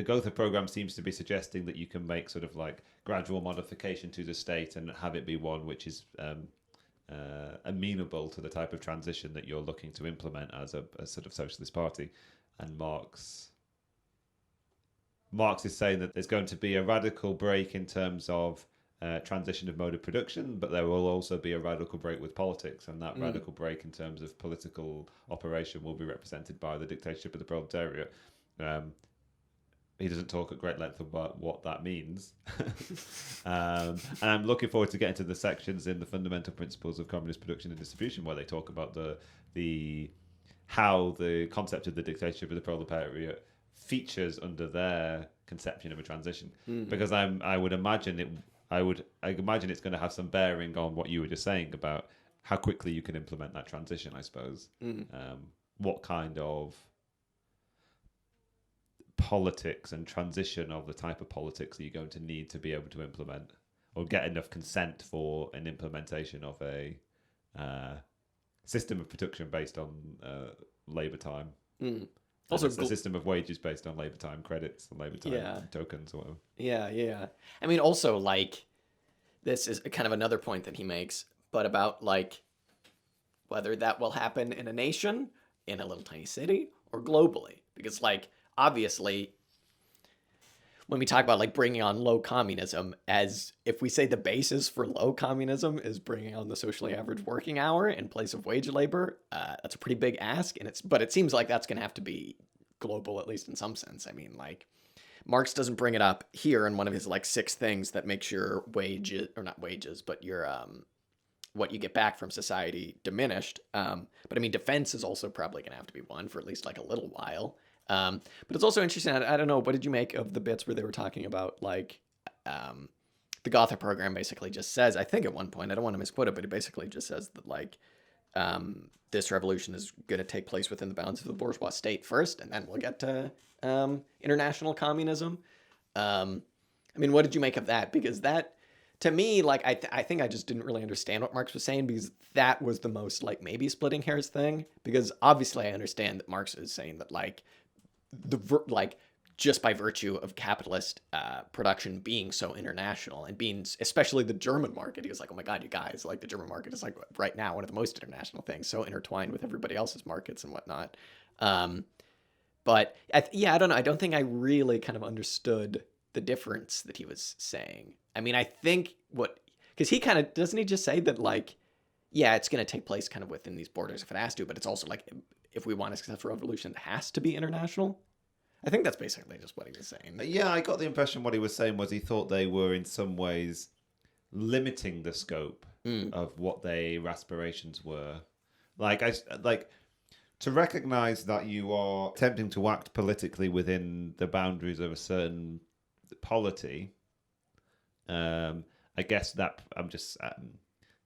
Gotha program seems to be suggesting that you can make sort of like gradual modification to the state and have it be one which is amenable to the type of transition that you're looking to implement as a sort of socialist party. And Marx is saying that there's going to be a radical break in terms of transition of mode of production, but there will also be a radical break with politics, and that radical break in terms of political operation will be represented by the dictatorship of the proletariat. He doesn't talk at great length about what that means. And I'm looking forward to getting to the sections in the fundamental principles of communist production and distribution, where they talk about how the concept of the dictatorship of the proletariat features under their conception of a transition. Because I imagine it's going to have some bearing on what you were just saying about how quickly you can implement that transition, I suppose. What kind of politics and transition of the type of politics that you're going to need to be able to implement or get enough consent for an implementation of a system of production based on labour time. And Also, it's a system of wages based on labor time credits and labor time yeah, tokens or whatever. yeah. I mean, also like this is kind of another point that he makes, but about like whether that will happen in a nation, in a little tiny city, or globally, because like obviously when we talk about like bringing on low communism, as if we say the basis for low communism is bringing on the socially average working hour in place of wage labor, that's a pretty big ask, and but it seems like that's going to have to be global, at least in some sense. I mean, like Marx doesn't bring it up here in one of his like 6 things that makes your wages, or not wages, but your what you get back from society diminished. But I mean, defense is also probably going to have to be one for at least like a little while. But it's also interesting. I don't know. What did you make of the bits where they were talking about like the Gotha program basically just says, I think at one point, I don't want to misquote it, but it basically just says that like this revolution is going to take place within the bounds of the bourgeois state first, and then we'll get to international communism. I mean, what did you make of that? Because that, to me, like I think I just didn't really understand what Marx was saying, because that was the most like maybe splitting hairs thing. Because obviously I understand that Marx is saying that like like just by virtue of capitalist production being so international and being especially the German market, he was like, oh my god, you guys, like the German market is like right now one of the most international things, so intertwined with everybody else's markets and whatnot. But yeah, I don't know. I don't think I really kind of understood the difference that he was saying. I mean, I think because he kind of, doesn't he just say that like, yeah, it's going to take place kind of within these borders if it has to, but it's also like, if we want a successful revolution, it has to be international. I think that's basically just what he was saying. Yeah, I got the impression what he was saying was he thought they were in some ways limiting the scope of what their aspirations were. Like to recognize that you are attempting to act politically within the boundaries of a certain polity. I guess that I'm just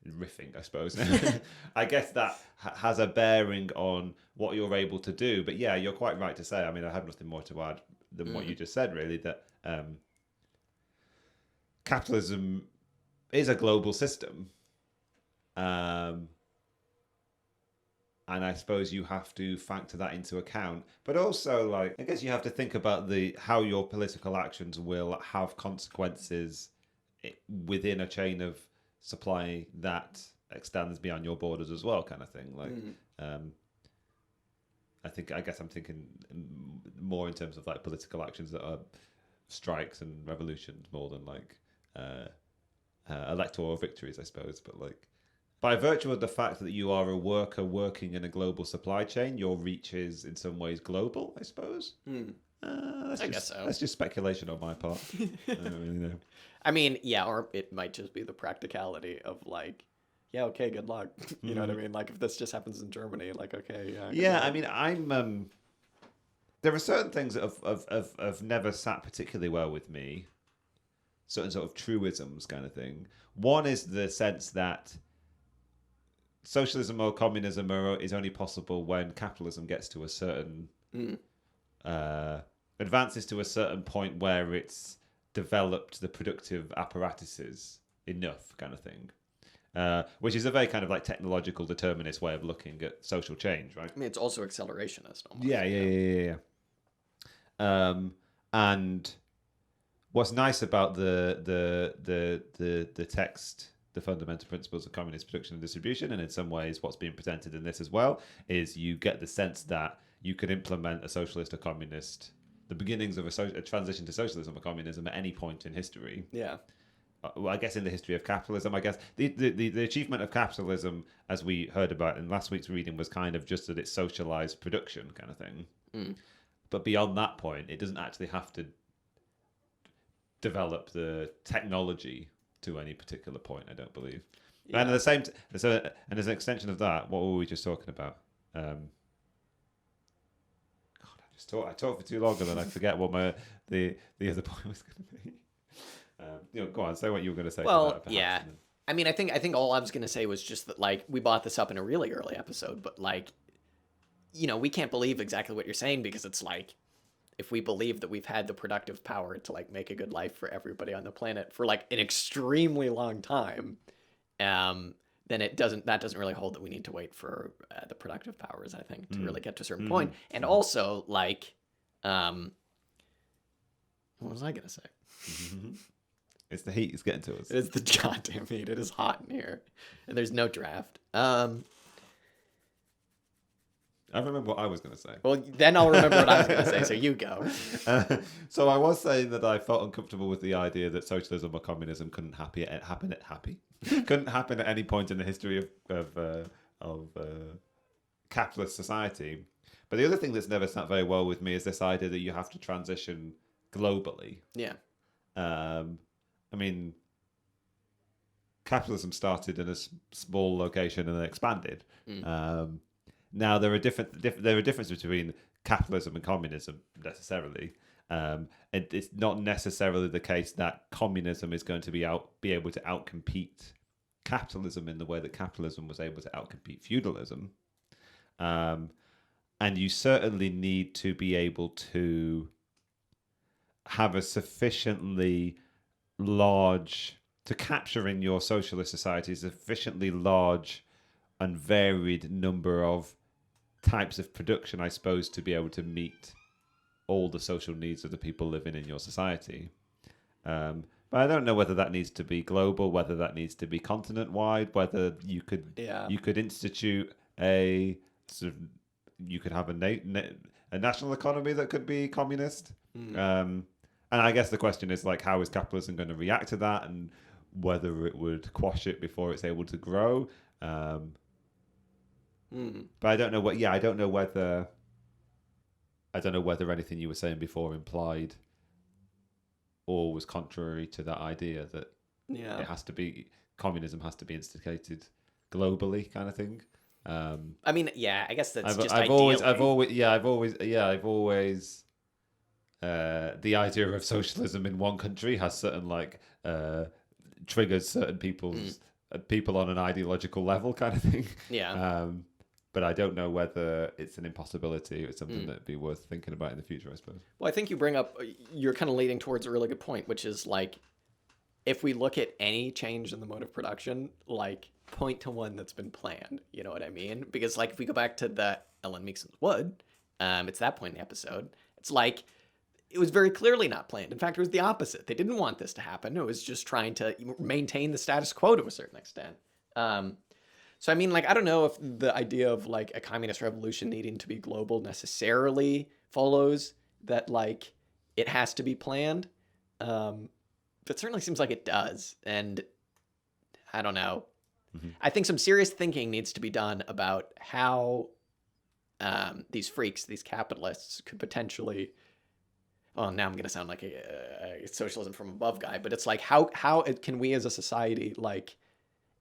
riffing, I suppose. I guess that has a bearing on what you're able to do. But yeah, you're quite right to say. I mean, I have nothing more to add than what you just said, really. That capitalism is a global system, and I suppose you have to factor that into account. But also, like, I guess you have to think about how your political actions will have consequences within a chain of supply that extends beyond your borders as well, kind of thing. Like, I guess I'm thinking more in terms of like political actions that are strikes and revolutions more than like electoral victories, I suppose. But like, by virtue of the fact that you are a worker working in a global supply chain, your reach is in some ways global, I suppose. I guess so. That's just speculation on my part. I don't really know. I mean, yeah, or it might just be the practicality of like, yeah, okay, good luck. You know what I mean? Like if this just happens in Germany, like, okay, yeah. Yeah, I mean, there are certain things that have never sat particularly well with me. Certain sort of truisms kind of thing. One is the sense that socialism or communism is only possible when capitalism gets to a certain advances to a certain point where it's developed the productive apparatuses enough, kind of thing. Which is a very kind of like technological determinist way of looking at social change, right? I mean, it's also accelerationist. Almost. Yeah. And what's nice about the text, the fundamental principles of communist production and distribution, and in some ways what's being presented in this as well, is you get the sense that you could implement a socialist or communist, the beginnings of a transition to socialism or communism at any point in history. Yeah. Well, I guess in the history of capitalism, I guess the achievement of capitalism, as we heard about in last week's reading, was kind of just that it's socialized production kind of thing. But beyond that point, it doesn't actually have to develop the technology to any particular point, I don't believe. Yeah. And at the same and as an extension of that, what were we just talking about? I talk for too long and then I forget what the other point was going to be. Go on, say what you were going to say. Well, yeah. I mean, I think all I was going to say was just that, like, we brought this up in a really early episode, but, like, we can't believe exactly what you're saying, because it's like, if we believe that we've had the productive power to, like, make a good life for everybody on the planet for, like, an extremely long time, then that doesn't really hold that we need to wait for the productive powers, I think, to really get to a certain point. And also, like, what was I gonna say? It's the heat is getting to us. It's the goddamn heat. It is hot in here, and there's no draft. I remember what I was going to say. Well, then I'll remember what I was going to say, so you go. So I was saying that I felt uncomfortable with the idea that socialism or communism couldn't happen at any point in the history of capitalist society. But the other thing that's never sat very well with me is this idea that you have to transition globally. Yeah. I mean, capitalism started in a small location and then expanded. Now there are differences between capitalism and communism necessarily. It's not necessarily the case that communism is going to be able to outcompete capitalism in the way that capitalism was able to outcompete feudalism. And you certainly need to be able to have a sufficiently large, to capture in your socialist society a sufficiently large and varied number of types of production, I suppose, to be able to meet all the social needs of the people living in your society. But I don't know whether that needs to be global, whether that needs to be continent-wide, whether you could institute a sort of, you could have a national economy that could be communist. And I guess the question is, like, how is capitalism going to react to that, and whether it would quash it before it's able to grow. But I don't know what. Yeah, I don't know whether anything you were saying before implied or was contrary to that idea that it has to be, communism has to be instigated globally, kind of thing. I mean, yeah, I guess that's I've always the idea of socialism in one country has certain triggers certain people on an ideological level, kind of thing. Yeah. But I don't know whether it's an impossibility. It's something that'd be worth thinking about in the future, I suppose. Well, I think you're kind of leading towards a really good point, which is, like, if we look at any change in the mode of production, like, point to one that's been planned. You know what I mean? Because, like, if we go back to the Ellen Meekson's Wood, it's that point in the episode. It's like, it was very clearly not planned. In fact, it was the opposite. They didn't want this to happen. It was just trying to maintain the status quo to a certain extent. So, I mean, like, I don't know if the idea of, like, a communist revolution needing to be global necessarily follows that, like, it has to be planned. But it certainly seems like it does. And I don't know. I think some serious thinking needs to be done about how these freaks, these capitalists, could potentially... Well, now I'm going to sound like a socialism from above guy, but it's like, how can we as a society, like,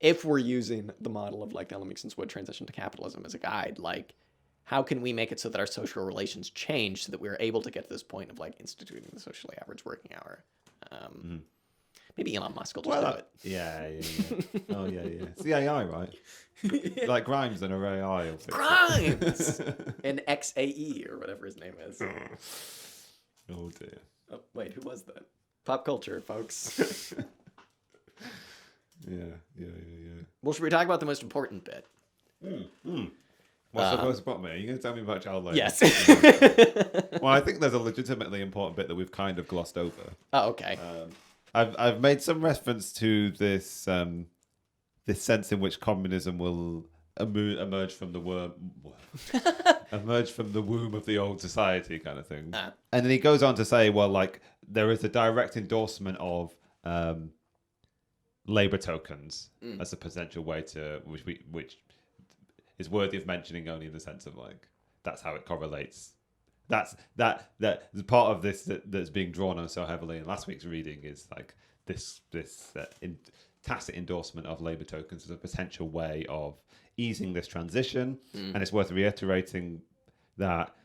if we're using the model of, like, the Ellen Meekson's Wood transition to capitalism as a guide, like, how can we make it so that our social relations change so that we're able to get to this point of, like, instituting the socially average working hour? Maybe Elon Musk will just do it. Yeah. Oh, yeah. It's the AI, right? Like Grimes and Array AI. Grimes! And XAE, or whatever his name is. Oh, dear. Oh, wait, who was that? Pop culture, folks. Yeah. Well, should we talk about the most important bit? What's the most important bit? Are you going to tell me about child labour? Yes. Well, I think there's a legitimately important bit that we've kind of glossed over. Oh, okay. I've made some reference to this this sense in which communism will emerge from the womb of the old society, kind of thing. And then he goes on to say, well, like, there is a direct endorsement of labour tokens as a potential way to which is worthy of mentioning only in the sense of, like, that's how it correlates. That's part of this that's being drawn on so heavily in last week's reading is, like, this tacit endorsement of labour tokens as a potential way of easing this transition. And it's worth reiterating that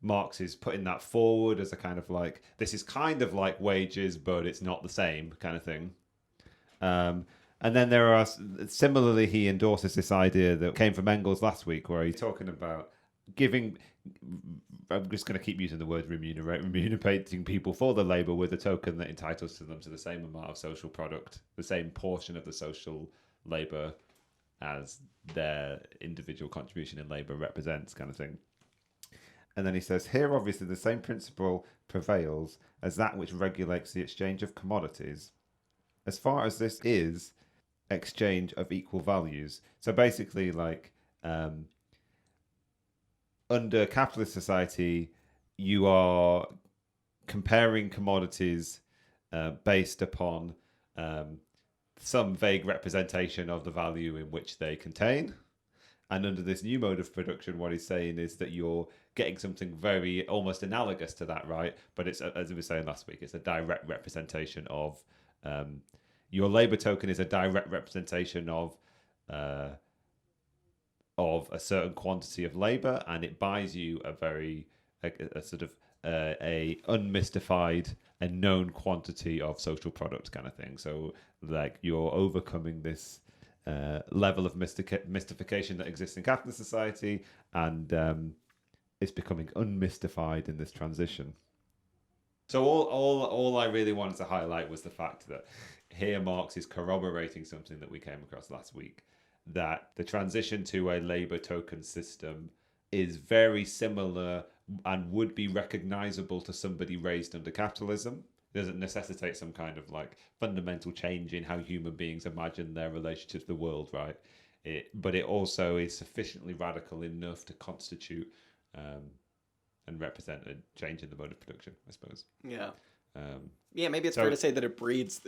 Marx is putting that forward as a kind of, like, this is kind of like wages, but it's not the same kind of thing. And then there are, similarly, he endorses this idea that came from Engels last week, where he's talking about giving, I'm just going to keep using the word remunerating people for the labour with a token that entitles them to the same amount of social product, the same portion of the social labour as their individual contribution in labour represents, kind of thing. And then he says, here obviously the same principle prevails as that which regulates the exchange of commodities, as far as this is exchange of equal values. So basically, like, under capitalist society, you are comparing commodities based upon some vague representation of the value in which they contain. And under this new mode of production, what he's saying is that you're getting something very almost analogous to that, right? But it's, as we were saying last week, it's a direct representation of your labor token is a direct representation of a certain quantity of labor, and it buys you a sort of a unmystified and known quantity of social product kind of thing. So like you're overcoming this level of mystification that exists in capitalist society, and it's becoming unmystified in this transition. So all I really wanted to highlight was the fact that here Marx is corroborating something that we came across last week, that the transition to a labor token system is very similar and would be recognizable to somebody raised under capitalism. It doesn't necessitate some kind of like fundamental change in how human beings imagine their relationship to the world, right? But it also is sufficiently radical enough to constitute and represent a change in the mode of production, I suppose. Yeah. Yeah, maybe it's fair to say that it breeds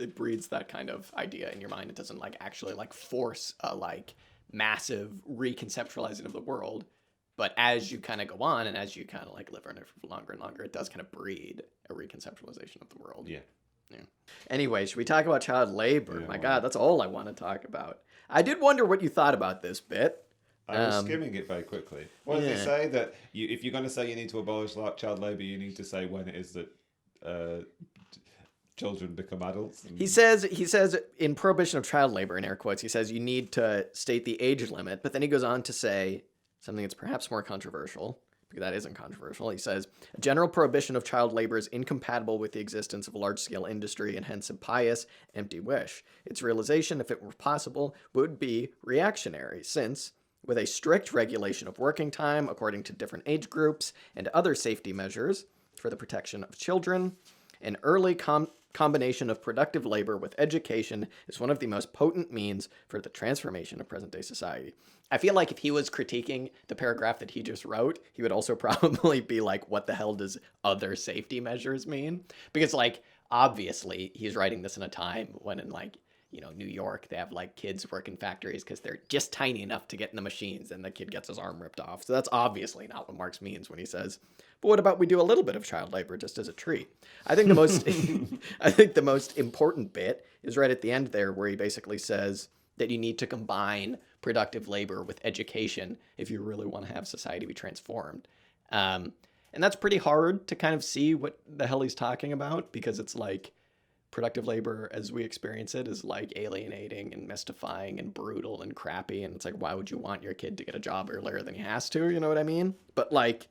that kind of idea in your mind. It doesn't like actually like force a like massive reconceptualizing of the world, but as you kind of go on and as you kind of like live in it for longer and longer, it does kind of breed a reconceptualization of the world. Yeah. Anyway, should we talk about child labor? My God, that's all I want to talk about. I did wonder what you thought about this bit. I was skimming it very quickly. What does it say? That if you're going to say you need to abolish child labour, you need to say when it is that children become adults. He says in prohibition of child labour, in air quotes, he says you need to state the age limit, but then he goes on to say something that's perhaps more controversial, because that isn't controversial. He says, a general prohibition of child labor is incompatible with the existence of a large-scale industry and hence a pious, empty wish. Its realization, if it were possible, would be reactionary, since with a strict regulation of working time according to different age groups and other safety measures for the protection of children, an early combination of productive labor with education is one of the most potent means for the transformation of present-day society. I feel like if he was critiquing the paragraph that he just wrote, he would also probably be like, what the hell does other safety measures mean? Because, like, obviously, he's writing this in a time when in, like, you know, New York, they have like kids work in factories because they're just tiny enough to get in the machines and the kid gets his arm ripped off. So that's obviously not what Marx means when he says, but what about we do a little bit of child labor just as a treat? I think the most important bit is right at the end there, where he basically says that you need to combine productive labor with education if you really want to have society be transformed. And that's pretty hard to kind of see what the hell he's talking about, because it's like, productive labor as we experience it is like alienating and mystifying and brutal and crappy. And it's like, why would you want your kid to get a job earlier than he has to? You know what I mean? But like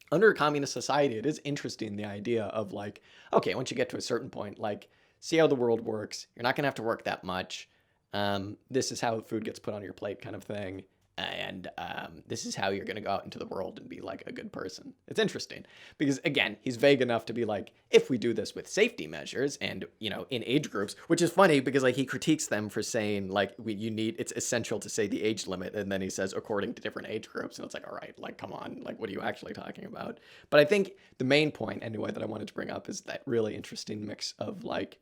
under a communist society, it is interesting, the idea of like, okay, once you get to a certain point, like see how the world works. You're not going to have to work that much. This is how food gets put on your plate kind of thing. And this is how you're going to go out into the world and be like a good person. It's interesting because, again, he's vague enough to be like, if we do this with safety measures and, you know, in age groups, which is funny because like he critiques them for saying like it's essential to say the age limit. And then he says, according to different age groups. And it's like, all right, like, come on, like, what are you actually talking about? But I think the main point anyway that I wanted to bring up is that really interesting mix of like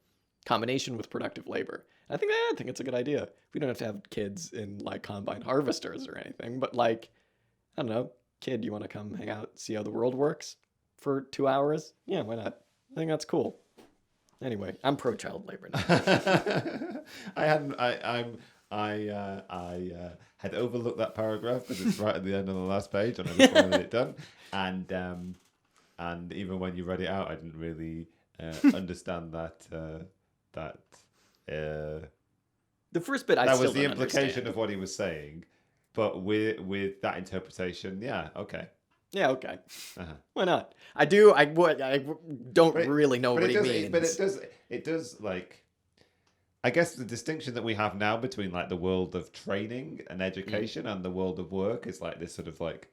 combination with productive labor. I think it's a good idea. We don't have to have kids in like combine harvesters or anything, but like, I don't know, kid, you want to come hang out, see how the world works for 2 hours? Yeah, why not? I think that's cool. Anyway, I'm pro child labor now. I had overlooked that paragraph because it's right at the end of the last page, and I just wanted it done. And even when you read it out, I didn't really understand that. The first bit, that was the implication of what he was saying, but with that interpretation, yeah, okay. Yeah, okay. Why not? I don't really know what he means. But it does like I guess the distinction that we have now between like the world of training and education and the world of work is like this sort of like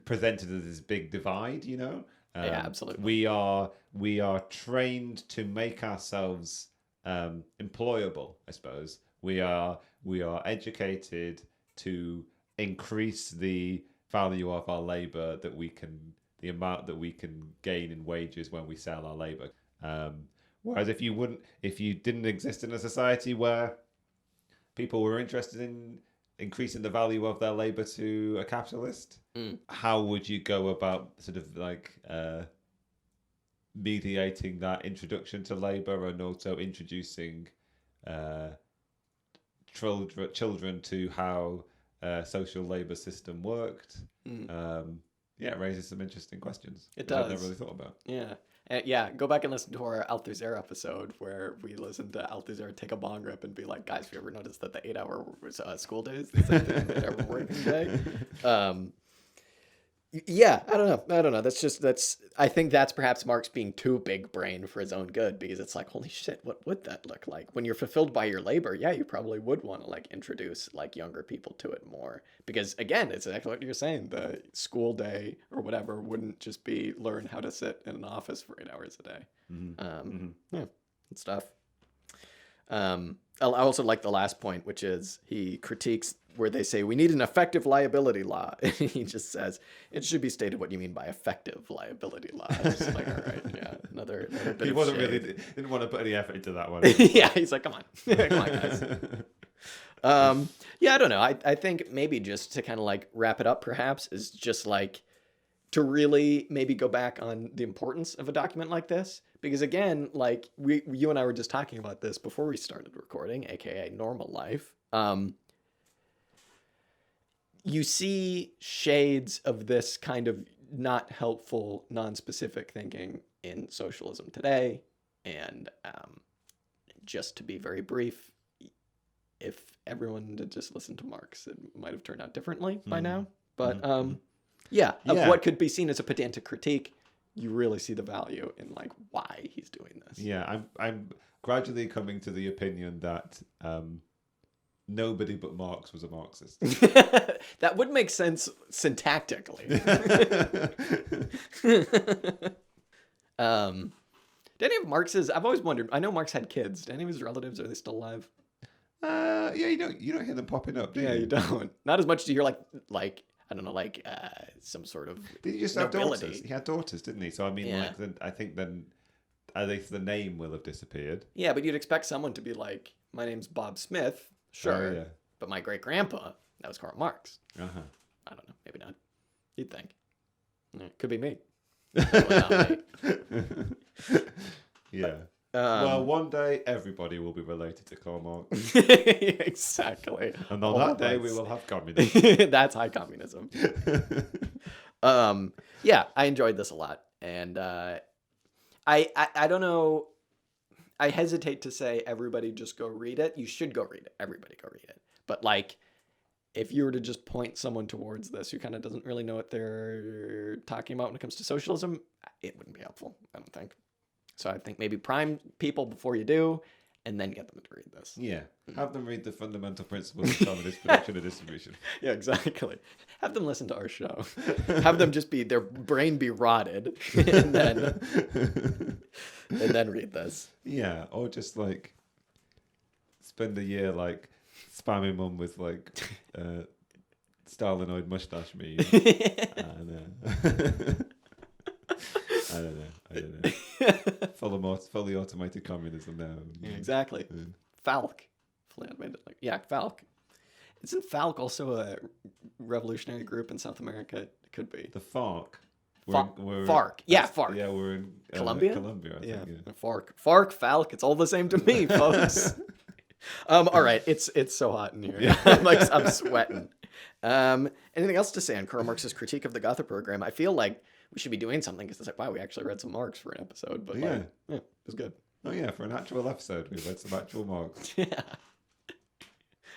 presented as this big divide, you know? Yeah, absolutely. We are trained to make ourselves employable, I suppose. We are educated to increase the value of our labor the amount that we can gain in wages when we sell our labor. Whereas if you didn't exist in a society where people were interested in increasing the value of their labor to a capitalist, how would you go about sort of like mediating that introduction to labor and also introducing children to how social labor system worked? It raises some interesting questions. It does. I've never really thought about. Yeah. Go back and listen to our Althusser episode where we listened to Althusser take a bong rip and be like, guys, have you ever noticed that the 8-hour school days, the same thing, the 8-hour working day? Yeah, I don't know. I think that's perhaps Marx being too big brain for his own good, because it's like, holy shit, what would that look like? When you're fulfilled by your labor, yeah, you probably would want to like introduce like younger people to it more. Because again, it's exactly what you're saying. The school day or whatever wouldn't just be learn how to sit in an office for 8 hours a day. Yeah, good stuff. I also like the last point, which is he critiques where they say we need an effective liability law. And he just says it should be stated what you mean by effective liability law. It's just like, all right, yeah, another bit He of wasn't shade. really didn't want to put any effort into that one. Yeah, he's like, come on, come on, guys. Yeah, I don't know. I think maybe just to kind of like wrap it up, perhaps, is just like to really maybe go back on the importance of a document like this. Because again, like you and I were just talking about this before we started recording, aka normal life. You see shades of this kind of not helpful, non-specific thinking in socialism today. And just to be very brief, if everyone had just listened to Marx, it might have turned out differently by now. But yeah, what could be seen as a pedantic critique, you really see the value in like why he's doing this. Yeah, I'm gradually coming to the opinion that nobody but Marx was a Marxist. That would make sense syntactically. Did any of Marx's? I've always wondered. I know Marx had kids. Did any of his relatives, are they still alive? Yeah, you don't hear them popping up, do you? Yeah, you don't. Not as much as you hear like I don't know, like some sort of Did he just nobility. have daughters? He had daughters, didn't he? So I mean, Yeah. like, then, I think then at least the name will have disappeared. Yeah, but you'd expect someone to be like, my name's Bob Smith, sure, Oh, yeah. but my great grandpa, that was Karl Marx. Uh-huh. I don't know, maybe not. You'd think. Could be me. Well, not me. Yeah. Well, one day everybody will be related to Karl Marx. Exactly. And on that day, we will have communism. That's high communism. Yeah, I enjoyed this a lot. And I don't know. I hesitate to say everybody just go read it. You should go read it. Everybody go read it. But like, if you were to just point someone towards this who kind of doesn't really know what they're talking about when it comes to socialism, it wouldn't be helpful, I don't think. So I think maybe prime people before you do, and then get them to read this. Yeah. Have them read the fundamental principles of communist production and distribution. Yeah, exactly. Have them listen to our show. Have them just be, their brain be rotted, and then read this. Yeah, or just like spend a year like spamming mum with like Stalinoid mustache meme. I don't know. Fully automated communism now. Yeah, exactly. Yeah. Falk. Fully automated. Yeah, Falk. Isn't Falk also a revolutionary group in South America? It could be. The FARC. FARC. Yeah, FARC. Yeah, we're in Colombia? Colombia, I think. Yeah. FARC, Falk. It's all the same to me, folks. All right. It's so hot in here. Yeah. I'm sweating. Anything else to say on Karl Marx's critique of the Gotha Program? I feel like we should be doing something because it's like, wow, we actually read some Marx for an episode. But yeah, it was good. Oh yeah, for an actual episode, we read some actual Marx. Yeah.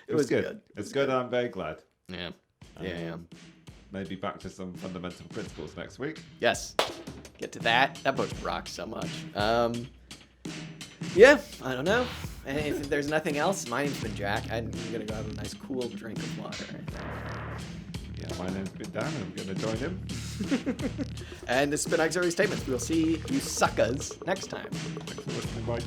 It was good. It's good. I'm very glad. Yeah. Yeah. Maybe back to some fundamental principles next week. Yes. Get to that. That book rocks so much. Yeah, I don't know. And if there's nothing else, my name's been Jack. I'm gonna go have a nice cool drink of water. Yeah, my name's been Dan, and I'm going to join him. And this has been Auxiliary Statements. We'll see you suckers next time. Thanks for listening, bye.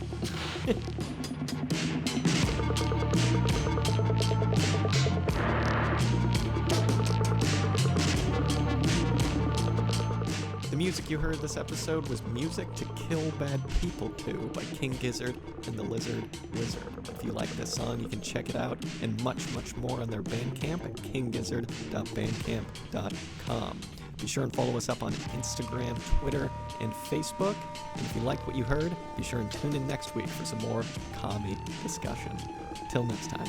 The music you heard this episode was Music to Kill Bad People To by King Gizzard and the Lizard Wizard. If you like this song, you can check it out and much, much more on their Bandcamp at kinggizzard.bandcamp.com. Be sure and follow us up on Instagram, Twitter, and Facebook. And if you like what you heard, be sure and tune in next week for some more commie discussion. Till next time.